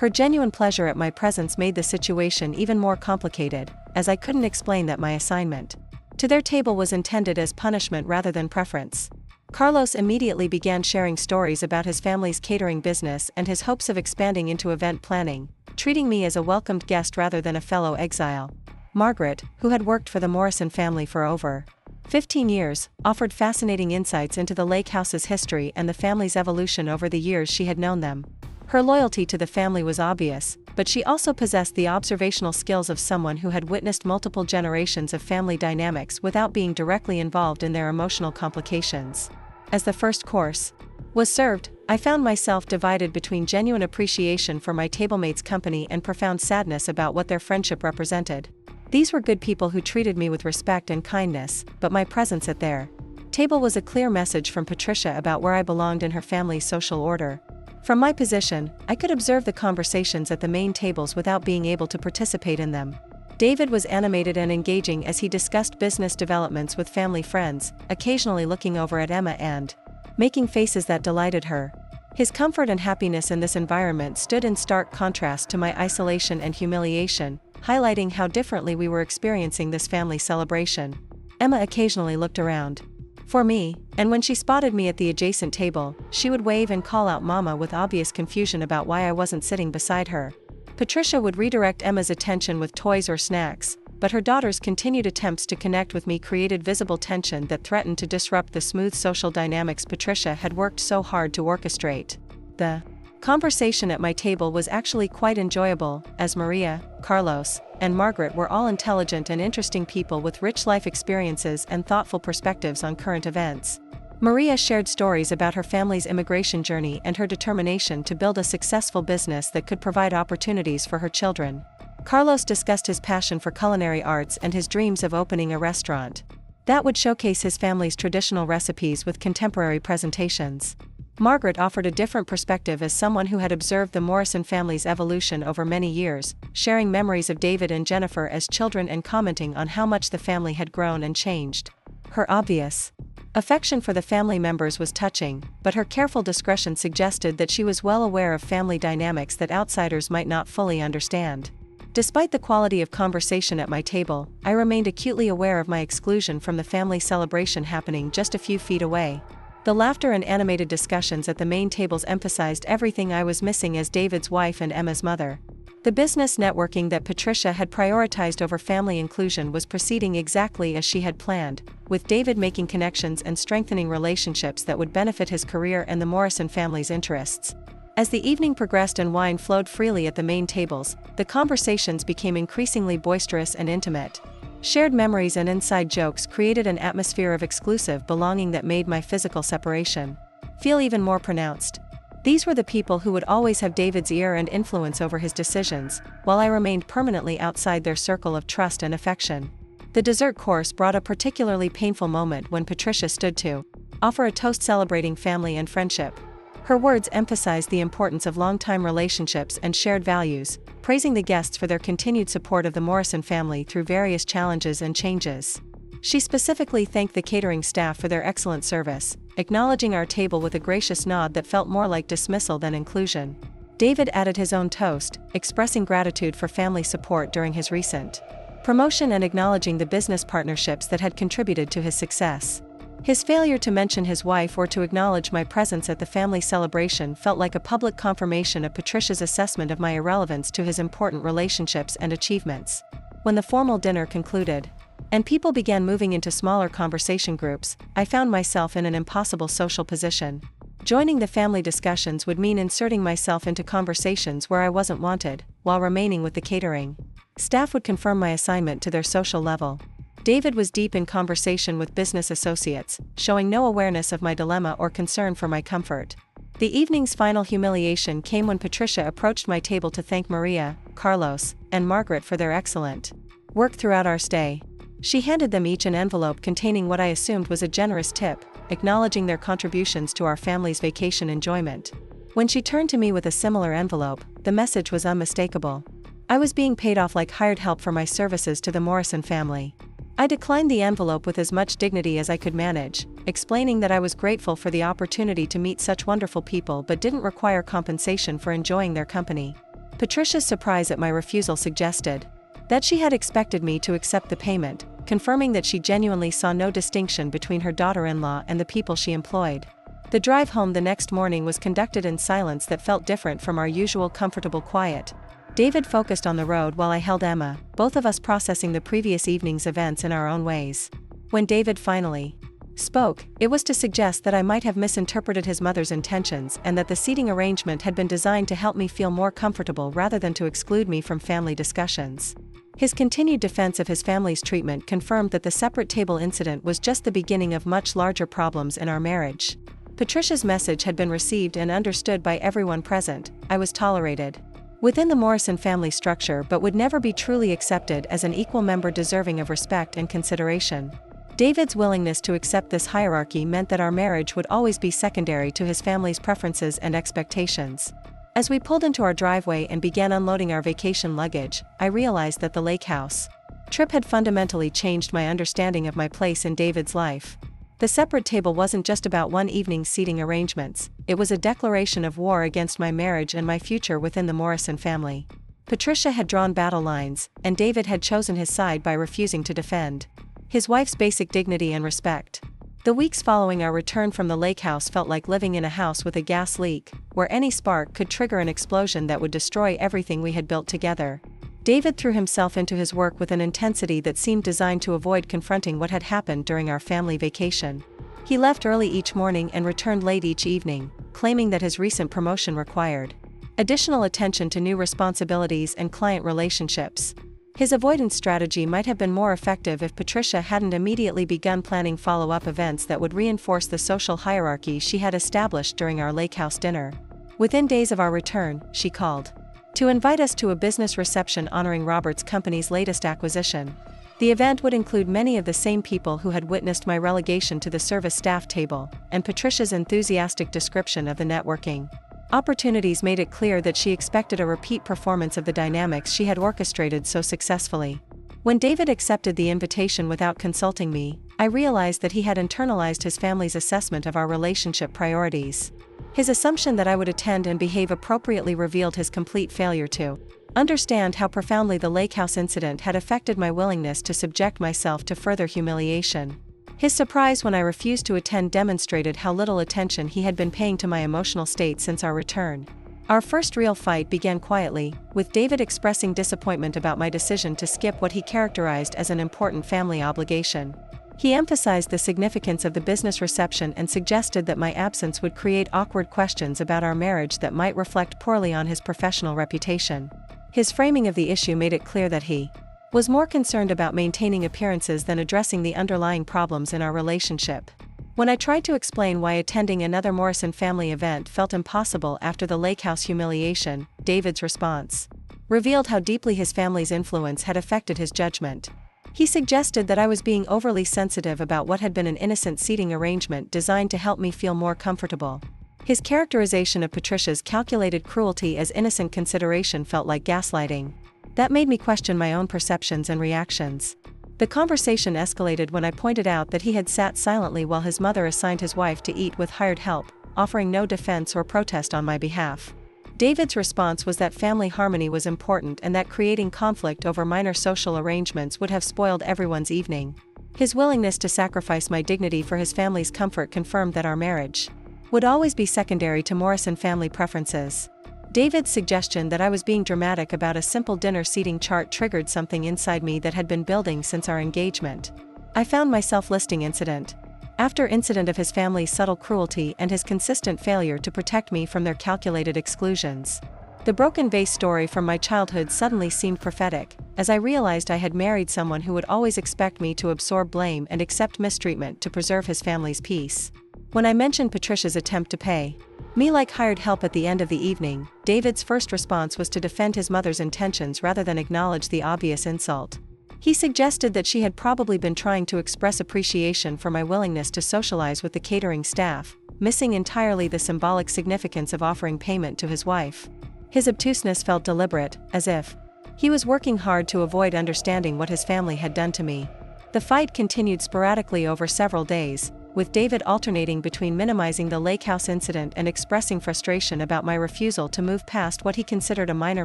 Her genuine pleasure at my presence made the situation even more complicated, as I couldn't explain that my assignment to their table was intended as punishment rather than preference. Carlos immediately began sharing stories about his family's catering business and his hopes of expanding into event planning, treating me as a welcomed guest rather than a fellow exile. Margaret, who had worked for the Morrison family for over 15 years, offered fascinating insights into the Lake House's history and the family's evolution over the years she had known them. Her loyalty to the family was obvious, but she also possessed the observational skills of someone who had witnessed multiple generations of family dynamics without being directly involved in their emotional complications. As the first course was served, I found myself divided between genuine appreciation for my tablemates' company and profound sadness about what their friendship represented. These were good people who treated me with respect and kindness, but my presence at their table was a clear message from Patricia about where I belonged in her family's social order. From my position, I could observe the conversations at the main tables without being able to participate in them. David was animated and engaging as he discussed business developments with family friends, occasionally looking over at Emma and making faces that delighted her. His comfort and happiness in this environment stood in stark contrast to my isolation and humiliation, highlighting how differently we were experiencing this family celebration. Emma occasionally looked around for me, and when she spotted me at the adjacent table, she would wave and call out Mama with obvious confusion about why I wasn't sitting beside her. Patricia would redirect Emma's attention with toys or snacks, but her daughter's continued attempts to connect with me created visible tension that threatened to disrupt the smooth social dynamics Patricia had worked so hard to orchestrate. The conversation at my table was actually quite enjoyable, as Maria, Carlos, and Margaret were all intelligent and interesting people with rich life experiences and thoughtful perspectives on current events. Maria shared stories about her family's immigration journey and her determination to build a successful business that could provide opportunities for her children. Carlos discussed his passion for culinary arts and his dreams of opening a restaurant that would showcase his family's traditional recipes with contemporary presentations. Margaret offered a different perspective as someone who had observed the Morrison family's evolution over many years, sharing memories of David and Jennifer as children and commenting on how much the family had grown and changed. Her obvious affection for the family members was touching, but her careful discretion suggested that she was well aware of family dynamics that outsiders might not fully understand. Despite the quality of conversation at my table, I remained acutely aware of my exclusion from the family celebration happening just a few feet away. The laughter and animated discussions at the main tables emphasized everything I was missing as David's wife and Emma's mother. The business networking that Patricia had prioritized over family inclusion was proceeding exactly as she had planned, with David making connections and strengthening relationships that would benefit his career and the Morrison family's interests. As the evening progressed and wine flowed freely at the main tables, the conversations became increasingly boisterous and intimate. Shared memories and inside jokes created an atmosphere of exclusive belonging that made my physical separation feel even more pronounced. These were the people who would always have David's ear and influence over his decisions, while I remained permanently outside their circle of trust and affection. The dessert course brought a particularly painful moment when Patricia stood to offer a toast celebrating family and friendship. Her words emphasized the importance of long-time relationships and shared values, praising the guests for their continued support of the Morrison family through various challenges and changes. She specifically thanked the catering staff for their excellent service, acknowledging our table with a gracious nod that felt more like dismissal than inclusion. David added his own toast, expressing gratitude for family support during his recent promotion and acknowledging the business partnerships that had contributed to his success. His failure to mention his wife or to acknowledge my presence at the family celebration felt like a public confirmation of Patricia's assessment of my irrelevance to his important relationships and achievements. When the formal dinner concluded, and people began moving into smaller conversation groups, I found myself in an impossible social position. Joining the family discussions would mean inserting myself into conversations where I wasn't wanted, while remaining with the catering staff would confirm my assignment to their social level. David was deep in conversation with business associates, showing no awareness of my dilemma or concern for my comfort. The evening's final humiliation came when Patricia approached my table to thank Maria, Carlos, and Margaret for their excellent work throughout our stay. She handed them each an envelope containing what I assumed was a generous tip, acknowledging their contributions to our family's vacation enjoyment. When she turned to me with a similar envelope, the message was unmistakable. I was being paid off like hired help for my services to the Morrison family. I declined the envelope with as much dignity as I could manage, explaining that I was grateful for the opportunity to meet such wonderful people but didn't require compensation for enjoying their company. Patricia's surprise at my refusal suggested that she had expected me to accept the payment, confirming that she genuinely saw no distinction between her daughter-in-law and the people she employed. The drive home the next morning was conducted in silence that felt different from our usual comfortable quiet. David focused on the road while I held Emma, both of us processing the previous evening's events in our own ways. When David finally spoke, it was to suggest that I might have misinterpreted his mother's intentions and that the seating arrangement had been designed to help me feel more comfortable rather than to exclude me from family discussions. His continued defense of his family's treatment confirmed that the separate table incident was just the beginning of much larger problems in our marriage. Patricia's message had been received and understood by everyone present. I was tolerated within the Morrison family structure but would never be truly accepted as an equal member deserving of respect and consideration. David's willingness to accept this hierarchy meant that our marriage would always be secondary to his family's preferences and expectations. As we pulled into our driveway and began unloading our vacation luggage, I realized that the lake house trip had fundamentally changed my understanding of my place in David's life. The separate table wasn't just about one evening's seating arrangements, it was a declaration of war against my marriage and my future within the Morrison family. Patricia had drawn battle lines, and David had chosen his side by refusing to defend his wife's basic dignity and respect. The weeks following our return from the lake house felt like living in a house with a gas leak, where any spark could trigger an explosion that would destroy everything we had built together. David threw himself into his work with an intensity that seemed designed to avoid confronting what had happened during our family vacation. He left early each morning and returned late each evening, claiming that his recent promotion required additional attention to new responsibilities and client relationships. His avoidance strategy might have been more effective if Patricia hadn't immediately begun planning follow-up events that would reinforce the social hierarchy she had established during our lake house dinner. Within days of our return, she called to invite us to a business reception honoring Robert's company's latest acquisition. The event would include many of the same people who had witnessed my relegation to the service staff table, and Patricia's enthusiastic description of the networking opportunities made it clear that she expected a repeat performance of the dynamics she had orchestrated so successfully. When David accepted the invitation without consulting me, I realized that he had internalized his family's assessment of our relationship priorities. His assumption that I would attend and behave appropriately revealed his complete failure to understand how profoundly the lake house incident had affected my willingness to subject myself to further humiliation. His surprise when I refused to attend demonstrated how little attention he had been paying to my emotional state since our return. Our first real fight began quietly, with David expressing disappointment about my decision to skip what he characterized as an important family obligation. He emphasized the significance of the business reception and suggested that my absence would create awkward questions about our marriage that might reflect poorly on his professional reputation. His framing of the issue made it clear that he was more concerned about maintaining appearances than addressing the underlying problems in our relationship. When I tried to explain why attending another Morrison family event felt impossible after the lake house humiliation, David's response revealed how deeply his family's influence had affected his judgment. He suggested that I was being overly sensitive about what had been an innocent seating arrangement designed to help me feel more comfortable. His characterization of Patricia's calculated cruelty as innocent consideration felt like gaslighting. That made me question my own perceptions and reactions. The conversation escalated when I pointed out that he had sat silently while his mother assigned his wife to eat with hired help, offering no defense or protest on my behalf. David's response was that family harmony was important and that creating conflict over minor social arrangements would have spoiled everyone's evening. His willingness to sacrifice my dignity for his family's comfort confirmed that our marriage would always be secondary to Morrison family preferences. David's suggestion that I was being dramatic about a simple dinner seating chart triggered something inside me that had been building since our engagement. I found myself listing incident after incident of his family's subtle cruelty and his consistent failure to protect me from their calculated exclusions. The broken vase story from my childhood suddenly seemed prophetic, as I realized I had married someone who would always expect me to absorb blame and accept mistreatment to preserve his family's peace. When I mentioned Patricia's attempt to pay me like hired help at the end of the evening, David's first response was to defend his mother's intentions rather than acknowledge the obvious insult. He suggested that she had probably been trying to express appreciation for my willingness to socialize with the catering staff, missing entirely the symbolic significance of offering payment to his wife. His obtuseness felt deliberate, as if he was working hard to avoid understanding what his family had done to me. The fight continued sporadically over several days, with David alternating between minimizing the lake house incident and expressing frustration about my refusal to move past what he considered a minor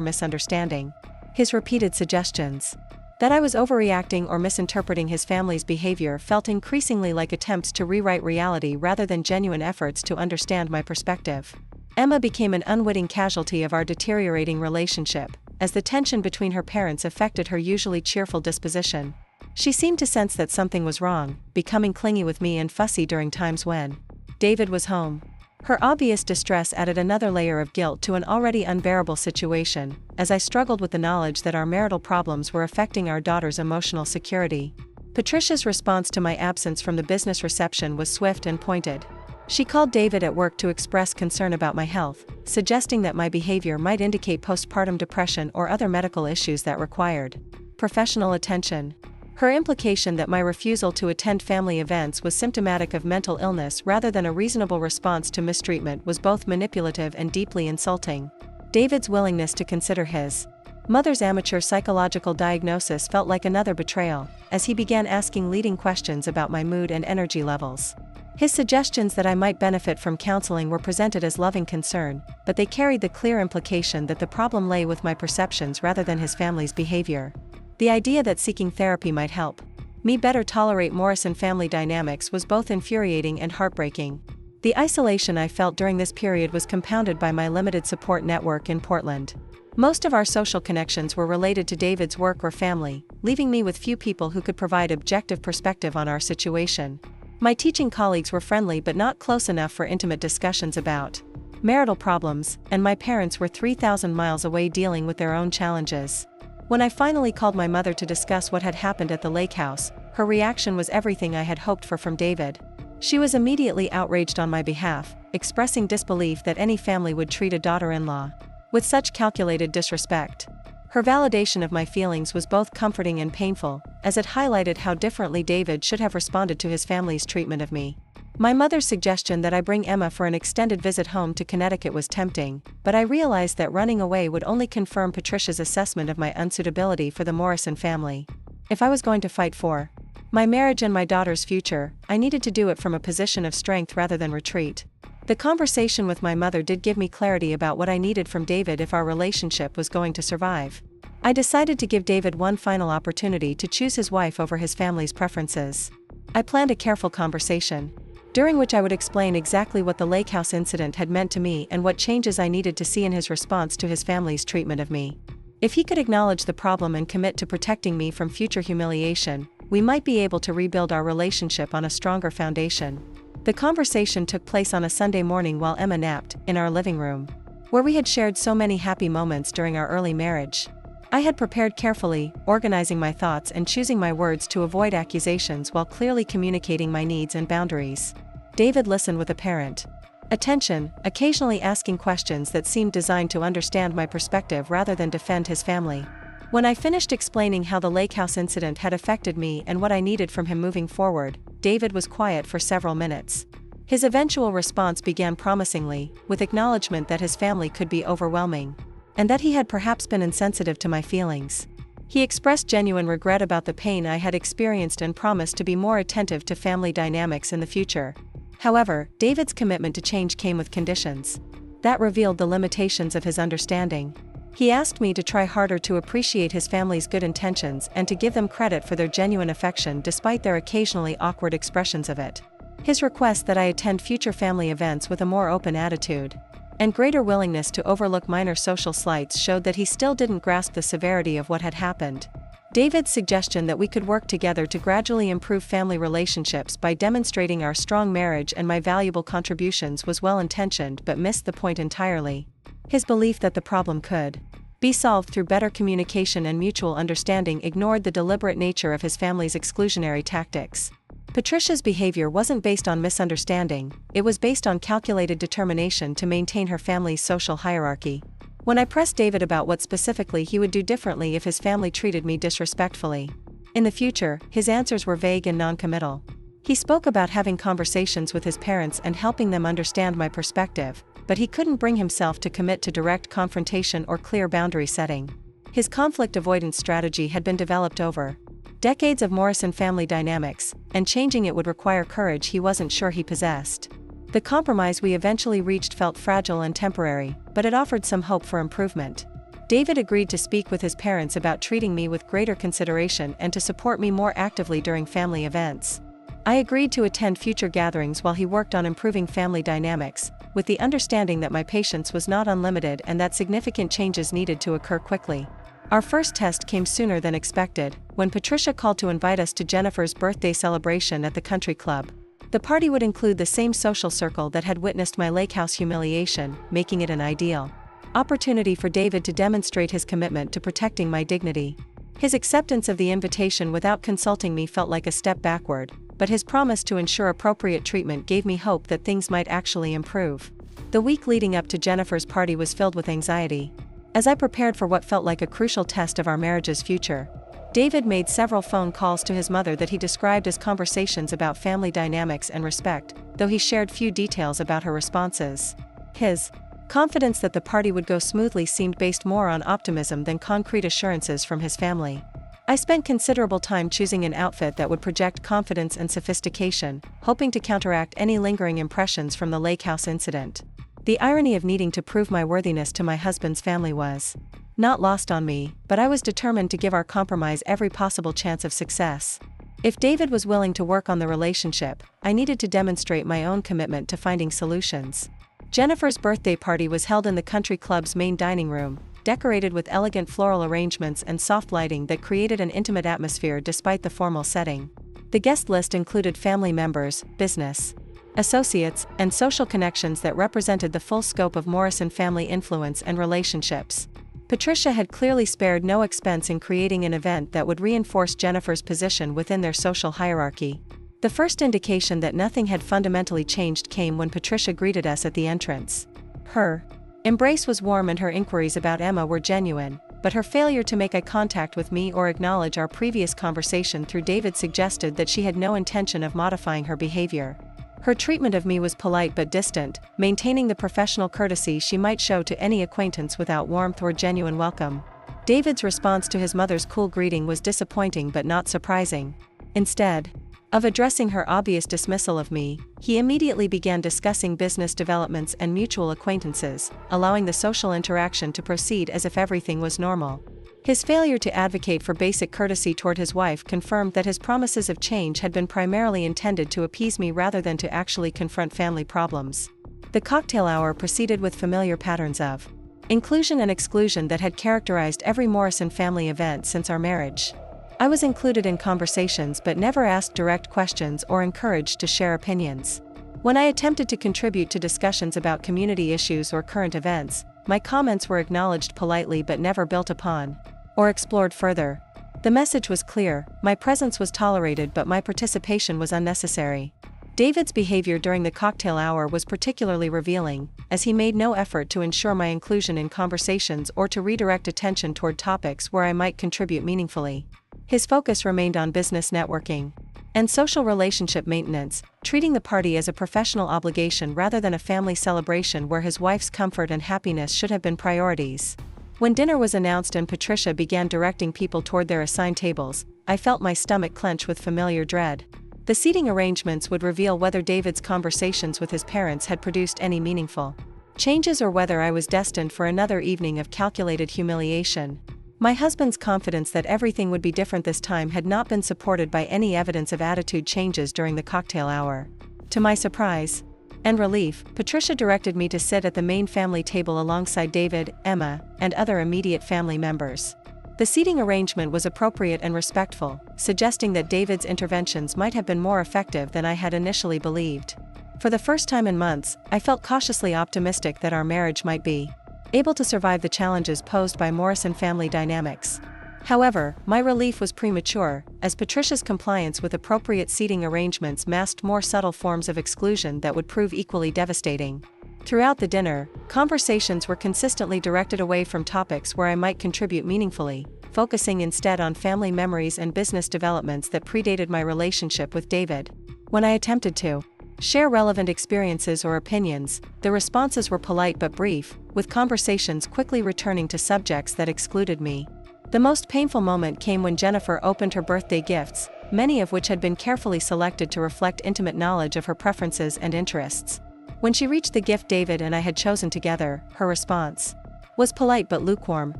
misunderstanding. His repeated suggestions that I was overreacting or misinterpreting his family's behavior felt increasingly like attempts to rewrite reality rather than genuine efforts to understand my perspective. Emma became an unwitting casualty of our deteriorating relationship, as the tension between her parents affected her usually cheerful disposition. She seemed to sense that something was wrong, becoming clingy with me and fussy during times when David was home. Her obvious distress added another layer of guilt to an already unbearable situation, as I struggled with the knowledge that our marital problems were affecting our daughter's emotional security. Patricia's response to my absence from the business reception was swift and pointed. She called David at work to express concern about my health, suggesting that my behavior might indicate postpartum depression or other medical issues that required professional attention. Her implication that my refusal to attend family events was symptomatic of mental illness rather than a reasonable response to mistreatment was both manipulative and deeply insulting. David's willingness to consider his mother's amateur psychological diagnosis felt like another betrayal, as he began asking leading questions about my mood and energy levels. His suggestions that I might benefit from counseling were presented as loving concern, but they carried the clear implication that the problem lay with my perceptions rather than his family's behavior. The idea that seeking therapy might help me better tolerate Morrison family dynamics was both infuriating and heartbreaking. The isolation I felt during this period was compounded by my limited support network in Portland. Most of our social connections were related to David's work or family, leaving me with few people who could provide objective perspective on our situation. My teaching colleagues were friendly but not close enough for intimate discussions about marital problems, and my parents were 3,000 miles away dealing with their own challenges. When I finally called my mother to discuss what had happened at the lake house, her reaction was everything I had hoped for from David. She was immediately outraged on my behalf, expressing disbelief that any family would treat a daughter-in-law with such calculated disrespect. Her validation of my feelings was both comforting and painful, as it highlighted how differently David should have responded to his family's treatment of me. My mother's suggestion that I bring Emma for an extended visit home to Connecticut was tempting, but I realized that running away would only confirm Patricia's assessment of my unsuitability for the Morrison family. If I was going to fight for my marriage and my daughter's future, I needed to do it from a position of strength rather than retreat. The conversation with my mother did give me clarity about what I needed from David if our relationship was going to survive. I decided to give David one final opportunity to choose his wife over his family's preferences. I planned a careful conversation, during which I would explain exactly what the lake house incident had meant to me and what changes I needed to see in his response to his family's treatment of me. If he could acknowledge the problem and commit to protecting me from future humiliation, we might be able to rebuild our relationship on a stronger foundation. The conversation took place on a Sunday morning while Emma napped, in our living room, where we had shared so many happy moments during our early marriage. I had prepared carefully, organizing my thoughts and choosing my words to avoid accusations while clearly communicating my needs and boundaries. David listened with apparent attention, occasionally asking questions that seemed designed to understand my perspective rather than defend his family. When I finished explaining how the lake house incident had affected me and what I needed from him moving forward, David was quiet for several minutes. His eventual response began promisingly, with acknowledgement that his family could be overwhelming, and that he had perhaps been insensitive to my feelings. He expressed genuine regret about the pain I had experienced and promised to be more attentive to family dynamics in the future. However, David's commitment to change came with conditions that revealed the limitations of his understanding. He asked me to try harder to appreciate his family's good intentions and to give them credit for their genuine affection despite their occasionally awkward expressions of it. His request that I attend future family events with a more open attitude and greater willingness to overlook minor social slights showed that he still didn't grasp the severity of what had happened. David's suggestion that we could work together to gradually improve family relationships by demonstrating our strong marriage and my valuable contributions was well-intentioned but missed the point entirely. His belief that the problem could be solved through better communication and mutual understanding ignored the deliberate nature of his family's exclusionary tactics. Patricia's behavior wasn't based on misunderstanding, it was based on calculated determination to maintain her family's social hierarchy. When I pressed David about what specifically he would do differently if his family treated me disrespectfully in the future, his answers were vague and non-committal. He spoke about having conversations with his parents and helping them understand my perspective, but he couldn't bring himself to commit to direct confrontation or clear boundary setting. His conflict avoidance strategy had been developed over Decades of Morrison family dynamics, and changing it would require courage he wasn't sure he possessed. The compromise we eventually reached felt fragile and temporary, but it offered some hope for improvement. David agreed to speak with his parents about treating me with greater consideration and to support me more actively during family events. I agreed to attend future gatherings while he worked on improving family dynamics, with the understanding that my patience was not unlimited and that significant changes needed to occur quickly. Our first test came sooner than expected, when Patricia called to invite us to Jennifer's birthday celebration at the country club. The party would include the same social circle that had witnessed my lake house humiliation, making it an ideal opportunity for David to demonstrate his commitment to protecting my dignity. His acceptance of the invitation without consulting me felt like a step backward, but his promise to ensure appropriate treatment gave me hope that things might actually improve. The week leading up to Jennifer's party was filled with anxiety. As I prepared for what felt like a crucial test of our marriage's future, David made several phone calls to his mother that he described as conversations about family dynamics and respect, though he shared few details about her responses. His confidence that the party would go smoothly seemed based more on optimism than concrete assurances from his family. I spent considerable time choosing an outfit that would project confidence and sophistication, hoping to counteract any lingering impressions from the lake house incident. The irony of needing to prove my worthiness to my husband's family was not lost on me, but I was determined to give our compromise every possible chance of success. If David was willing to work on the relationship, I needed to demonstrate my own commitment to finding solutions. Jennifer's birthday party was held in the country club's main dining room, decorated with elegant floral arrangements and soft lighting that created an intimate atmosphere despite the formal setting. The guest list included family members, business associates, and social connections that represented the full scope of Morrison family influence and relationships. Patricia had clearly spared no expense in creating an event that would reinforce Jennifer's position within their social hierarchy. The first indication that nothing had fundamentally changed came when Patricia greeted us at the entrance. Her embrace was warm and her inquiries about Emma were genuine, but her failure to make eye contact with me or acknowledge our previous conversation through David suggested that she had no intention of modifying her behavior. Her treatment of me was polite but distant, maintaining the professional courtesy she might show to any acquaintance without warmth or genuine welcome. David's response to his mother's cool greeting was disappointing but not surprising. Instead of addressing her obvious dismissal of me, he immediately began discussing business developments and mutual acquaintances, allowing the social interaction to proceed as if everything was normal. His failure to advocate for basic courtesy toward his wife confirmed that his promises of change had been primarily intended to appease me rather than to actually confront family problems. The cocktail hour proceeded with familiar patterns of inclusion and exclusion that had characterized every Morrison family event since our marriage. I was included in conversations but never asked direct questions or encouraged to share opinions. When I attempted to contribute to discussions about community issues or current events, my comments were acknowledged politely but never built upon or explored further. The message was clear: my presence was tolerated but my participation was unnecessary. David's behavior during the cocktail hour was particularly revealing, as he made no effort to ensure my inclusion in conversations or to redirect attention toward topics where I might contribute meaningfully. His focus remained on business networking and social relationship maintenance, treating the party as a professional obligation rather than a family celebration where his wife's comfort and happiness should have been priorities. When dinner was announced and Patricia began directing people toward their assigned tables, I felt my stomach clench with familiar dread. The seating arrangements would reveal whether David's conversations with his parents had produced any meaningful changes or whether I was destined for another evening of calculated humiliation. My husband's confidence that everything would be different this time had not been supported by any evidence of attitude changes during the cocktail hour. To my surprise and relief, Patricia directed me to sit at the main family table alongside David, Emma, and other immediate family members. The seating arrangement was appropriate and respectful, suggesting that David's interventions might have been more effective than I had initially believed. For the first time in months, I felt cautiously optimistic that our marriage might be able to survive the challenges posed by Morrison family dynamics. However, my relief was premature, as Patricia's compliance with appropriate seating arrangements masked more subtle forms of exclusion that would prove equally devastating. Throughout the dinner, conversations were consistently directed away from topics where I might contribute meaningfully, focusing instead on family memories and business developments that predated my relationship with David. When I attempted to share relevant experiences or opinions, the responses were polite but brief, with conversations quickly returning to subjects that excluded me. The most painful moment came when Jennifer opened her birthday gifts, many of which had been carefully selected to reflect intimate knowledge of her preferences and interests. When she reached the gift David and I had chosen together, her response was polite but lukewarm,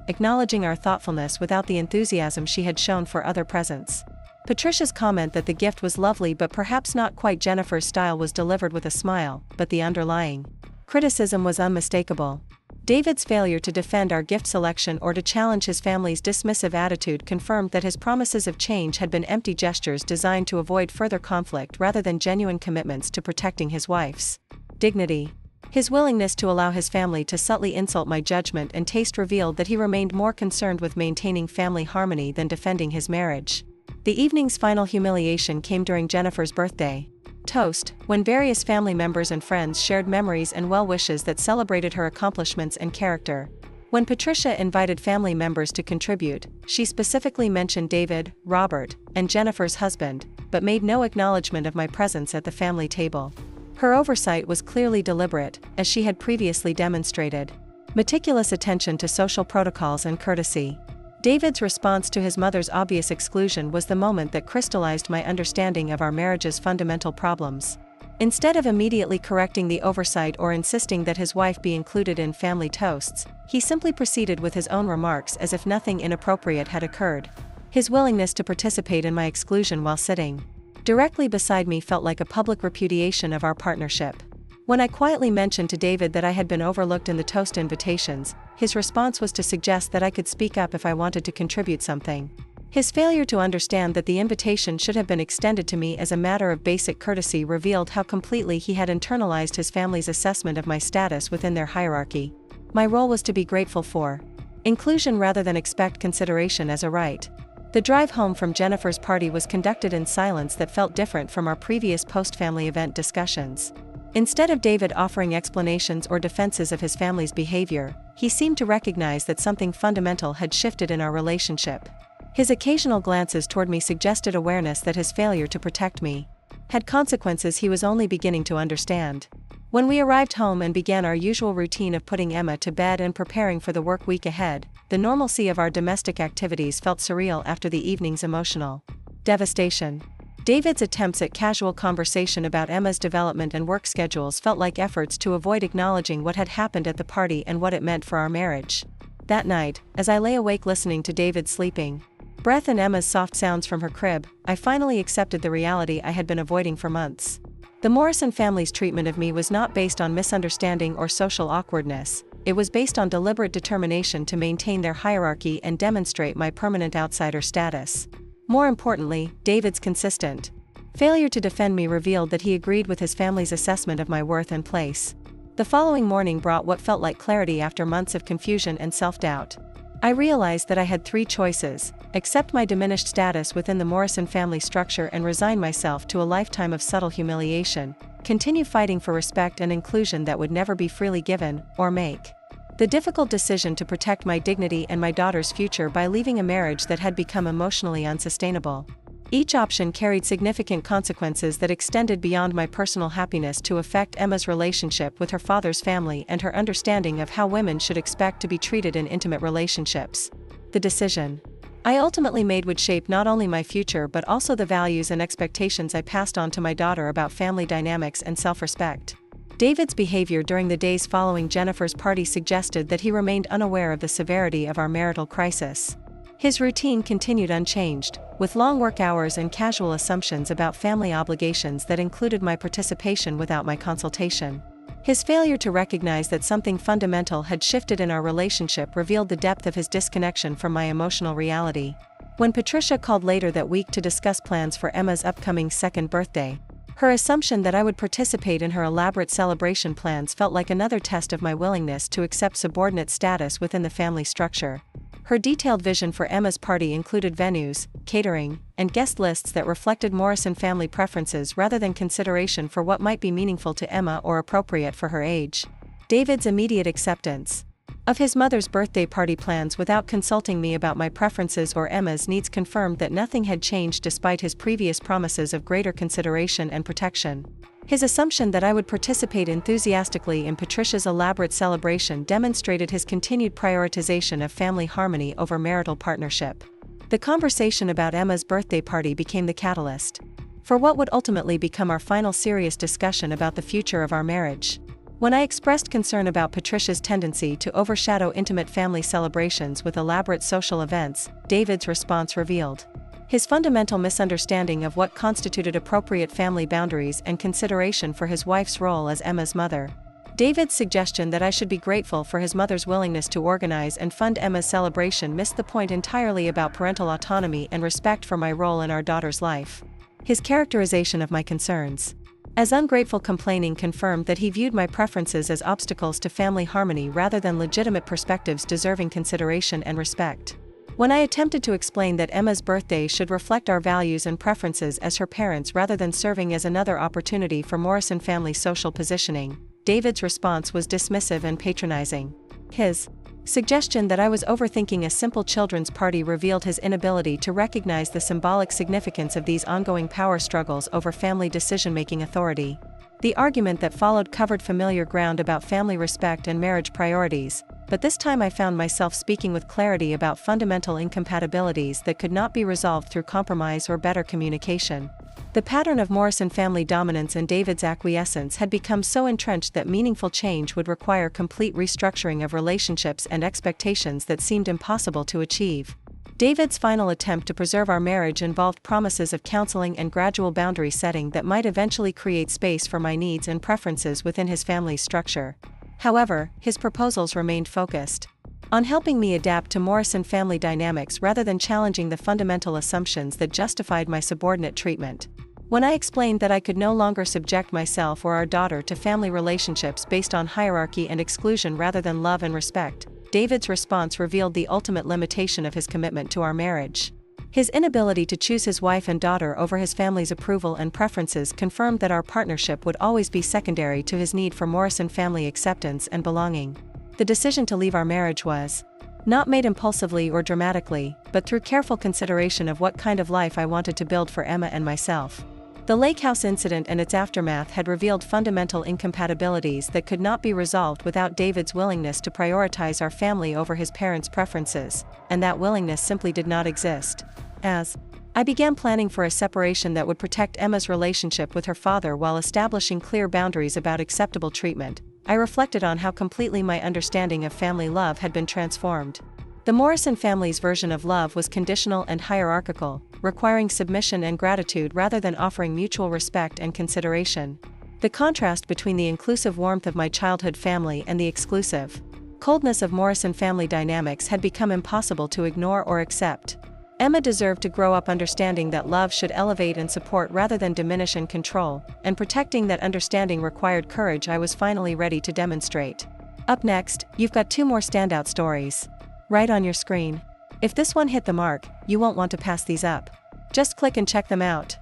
acknowledging our thoughtfulness without the enthusiasm she had shown for other presents. Patricia's comment that the gift was lovely but perhaps not quite Jennifer's style was delivered with a smile, but the underlying criticism was unmistakable. David's failure to defend our gift selection or to challenge his family's dismissive attitude confirmed that his promises of change had been empty gestures designed to avoid further conflict rather than genuine commitments to protecting his wife's dignity. His willingness to allow his family to subtly insult my judgment and taste revealed that he remained more concerned with maintaining family harmony than defending his marriage. The evening's final humiliation came during Jennifer's birthday toast, when various family members and friends shared memories and well wishes that celebrated her accomplishments and character. When Patricia invited family members to contribute, she specifically mentioned David, Robert, and Jennifer's husband, but made no acknowledgement of my presence at the family table. Her oversight was clearly deliberate, as she had previously demonstrated meticulous attention to social protocols and courtesy. David's response to his mother's obvious exclusion was the moment that crystallized my understanding of our marriage's fundamental problems. Instead of immediately correcting the oversight or insisting that his wife be included in family toasts, he simply proceeded with his own remarks as if nothing inappropriate had occurred. His willingness to participate in my exclusion while sitting directly beside me felt like a public repudiation of our partnership. When I quietly mentioned to David that I had been overlooked in the toast invitations, his response was to suggest that I could speak up if I wanted to contribute something. His failure to understand that the invitation should have been extended to me as a matter of basic courtesy revealed how completely he had internalized his family's assessment of my status within their hierarchy. My role was to be grateful for inclusion rather than expect consideration as a right. The drive home from Jennifer's party was conducted in silence that felt different from our previous post-family event discussions. Instead of David offering explanations or defenses of his family's behavior, he seemed to recognize that something fundamental had shifted in our relationship. His occasional glances toward me suggested awareness that his failure to protect me had consequences he was only beginning to understand. When we arrived home and began our usual routine of putting Emma to bed and preparing for the work week ahead, the normalcy of our domestic activities felt surreal after the evening's emotional devastation. David's attempts at casual conversation about Emma's development and work schedules felt like efforts to avoid acknowledging what had happened at the party and what it meant for our marriage. That night, as I lay awake listening to David's sleeping breath and Emma's soft sounds from her crib, I finally accepted the reality I had been avoiding for months. The Morrison family's treatment of me was not based on misunderstanding or social awkwardness, it was based on deliberate determination to maintain their hierarchy and demonstrate my permanent outsider status. More importantly, David's consistent failure to defend me revealed that he agreed with his family's assessment of my worth and place. The following morning brought what felt like clarity after months of confusion and self-doubt. I realized that I had three choices: accept my diminished status within the Morrison family structure and resign myself to a lifetime of subtle humiliation, continue fighting for respect and inclusion that would never be freely given, or make the difficult decision to protect my dignity and my daughter's future by leaving a marriage that had become emotionally unsustainable. Each option carried significant consequences that extended beyond my personal happiness to affect Emma's relationship with her father's family and her understanding of how women should expect to be treated in intimate relationships. The decision I ultimately made would shape not only my future but also the values and expectations I passed on to my daughter about family dynamics and self-respect. David's behavior during the days following Jennifer's party suggested that he remained unaware of the severity of our marital crisis. His routine continued unchanged, with long work hours and casual assumptions about family obligations that included my participation without my consultation. His failure to recognize that something fundamental had shifted in our relationship revealed the depth of his disconnection from my emotional reality. When Patricia called later that week to discuss plans for Emma's upcoming second birthday, her assumption that I would participate in her elaborate celebration plans felt like another test of my willingness to accept subordinate status within the family structure. Her detailed vision for Emma's party included venues, catering, and guest lists that reflected Morrison family preferences rather than consideration for what might be meaningful to Emma or appropriate for her age. David's immediate acceptance of his mother's birthday party plans without consulting me about my preferences or Emma's needs confirmed that nothing had changed despite his previous promises of greater consideration and protection. His assumption that I would participate enthusiastically in Patricia's elaborate celebration demonstrated his continued prioritization of family harmony over marital partnership. The conversation about Emma's birthday party became the catalyst for what would ultimately become our final serious discussion about the future of our marriage. When I expressed concern about Patricia's tendency to overshadow intimate family celebrations with elaborate social events, David's response revealed his fundamental misunderstanding of what constituted appropriate family boundaries and consideration for his wife's role as Emma's mother. David's suggestion that I should be grateful for his mother's willingness to organize and fund Emma's celebration missed the point entirely about parental autonomy and respect for my role in our daughter's life. His characterization of my concerns as ungrateful complaining confirmed that he viewed my preferences as obstacles to family harmony rather than legitimate perspectives deserving consideration and respect. When I attempted to explain that Emma's birthday should reflect our values and preferences as her parents rather than serving as another opportunity for Morrison family social positioning, David's response was dismissive and patronizing. His suggestion that I was overthinking a simple children's party revealed his inability to recognize the symbolic significance of these ongoing power struggles over family decision-making authority. The argument that followed covered familiar ground about family respect and marriage priorities, but this time I found myself speaking with clarity about fundamental incompatibilities that could not be resolved through compromise or better communication. The pattern of Morrison family dominance and David's acquiescence had become so entrenched that meaningful change would require complete restructuring of relationships and expectations that seemed impossible to achieve. David's final attempt to preserve our marriage involved promises of counseling and gradual boundary setting that might eventually create space for my needs and preferences within his family's structure. However, his proposals remained focused on helping me adapt to Morrison family dynamics rather than challenging the fundamental assumptions that justified my subordinate treatment. When I explained that I could no longer subject myself or our daughter to family relationships based on hierarchy and exclusion rather than love and respect, David's response revealed the ultimate limitation of his commitment to our marriage. His inability to choose his wife and daughter over his family's approval and preferences confirmed that our partnership would always be secondary to his need for Morrison family acceptance and belonging. The decision to leave our marriage was not made impulsively or dramatically, but through careful consideration of what kind of life I wanted to build for Emma and myself. The lake house incident and its aftermath had revealed fundamental incompatibilities that could not be resolved without David's willingness to prioritize our family over his parents' preferences, and that willingness simply did not exist. As I began planning for a separation that would protect Emma's relationship with her father while establishing clear boundaries about acceptable treatment, I reflected on how completely my understanding of family love had been transformed. The Morrison family's version of love was conditional and hierarchical, requiring submission and gratitude rather than offering mutual respect and consideration. The contrast between the inclusive warmth of my childhood family and the exclusive coldness of Morrison family dynamics had become impossible to ignore or accept. Emma deserved to grow up understanding that love should elevate and support rather than diminish and control, and protecting that understanding required courage I was finally ready to demonstrate. Up next, you've got 2 more standout stories right on your screen. If this one hit the mark, you won't want to pass these up. Just click and check them out.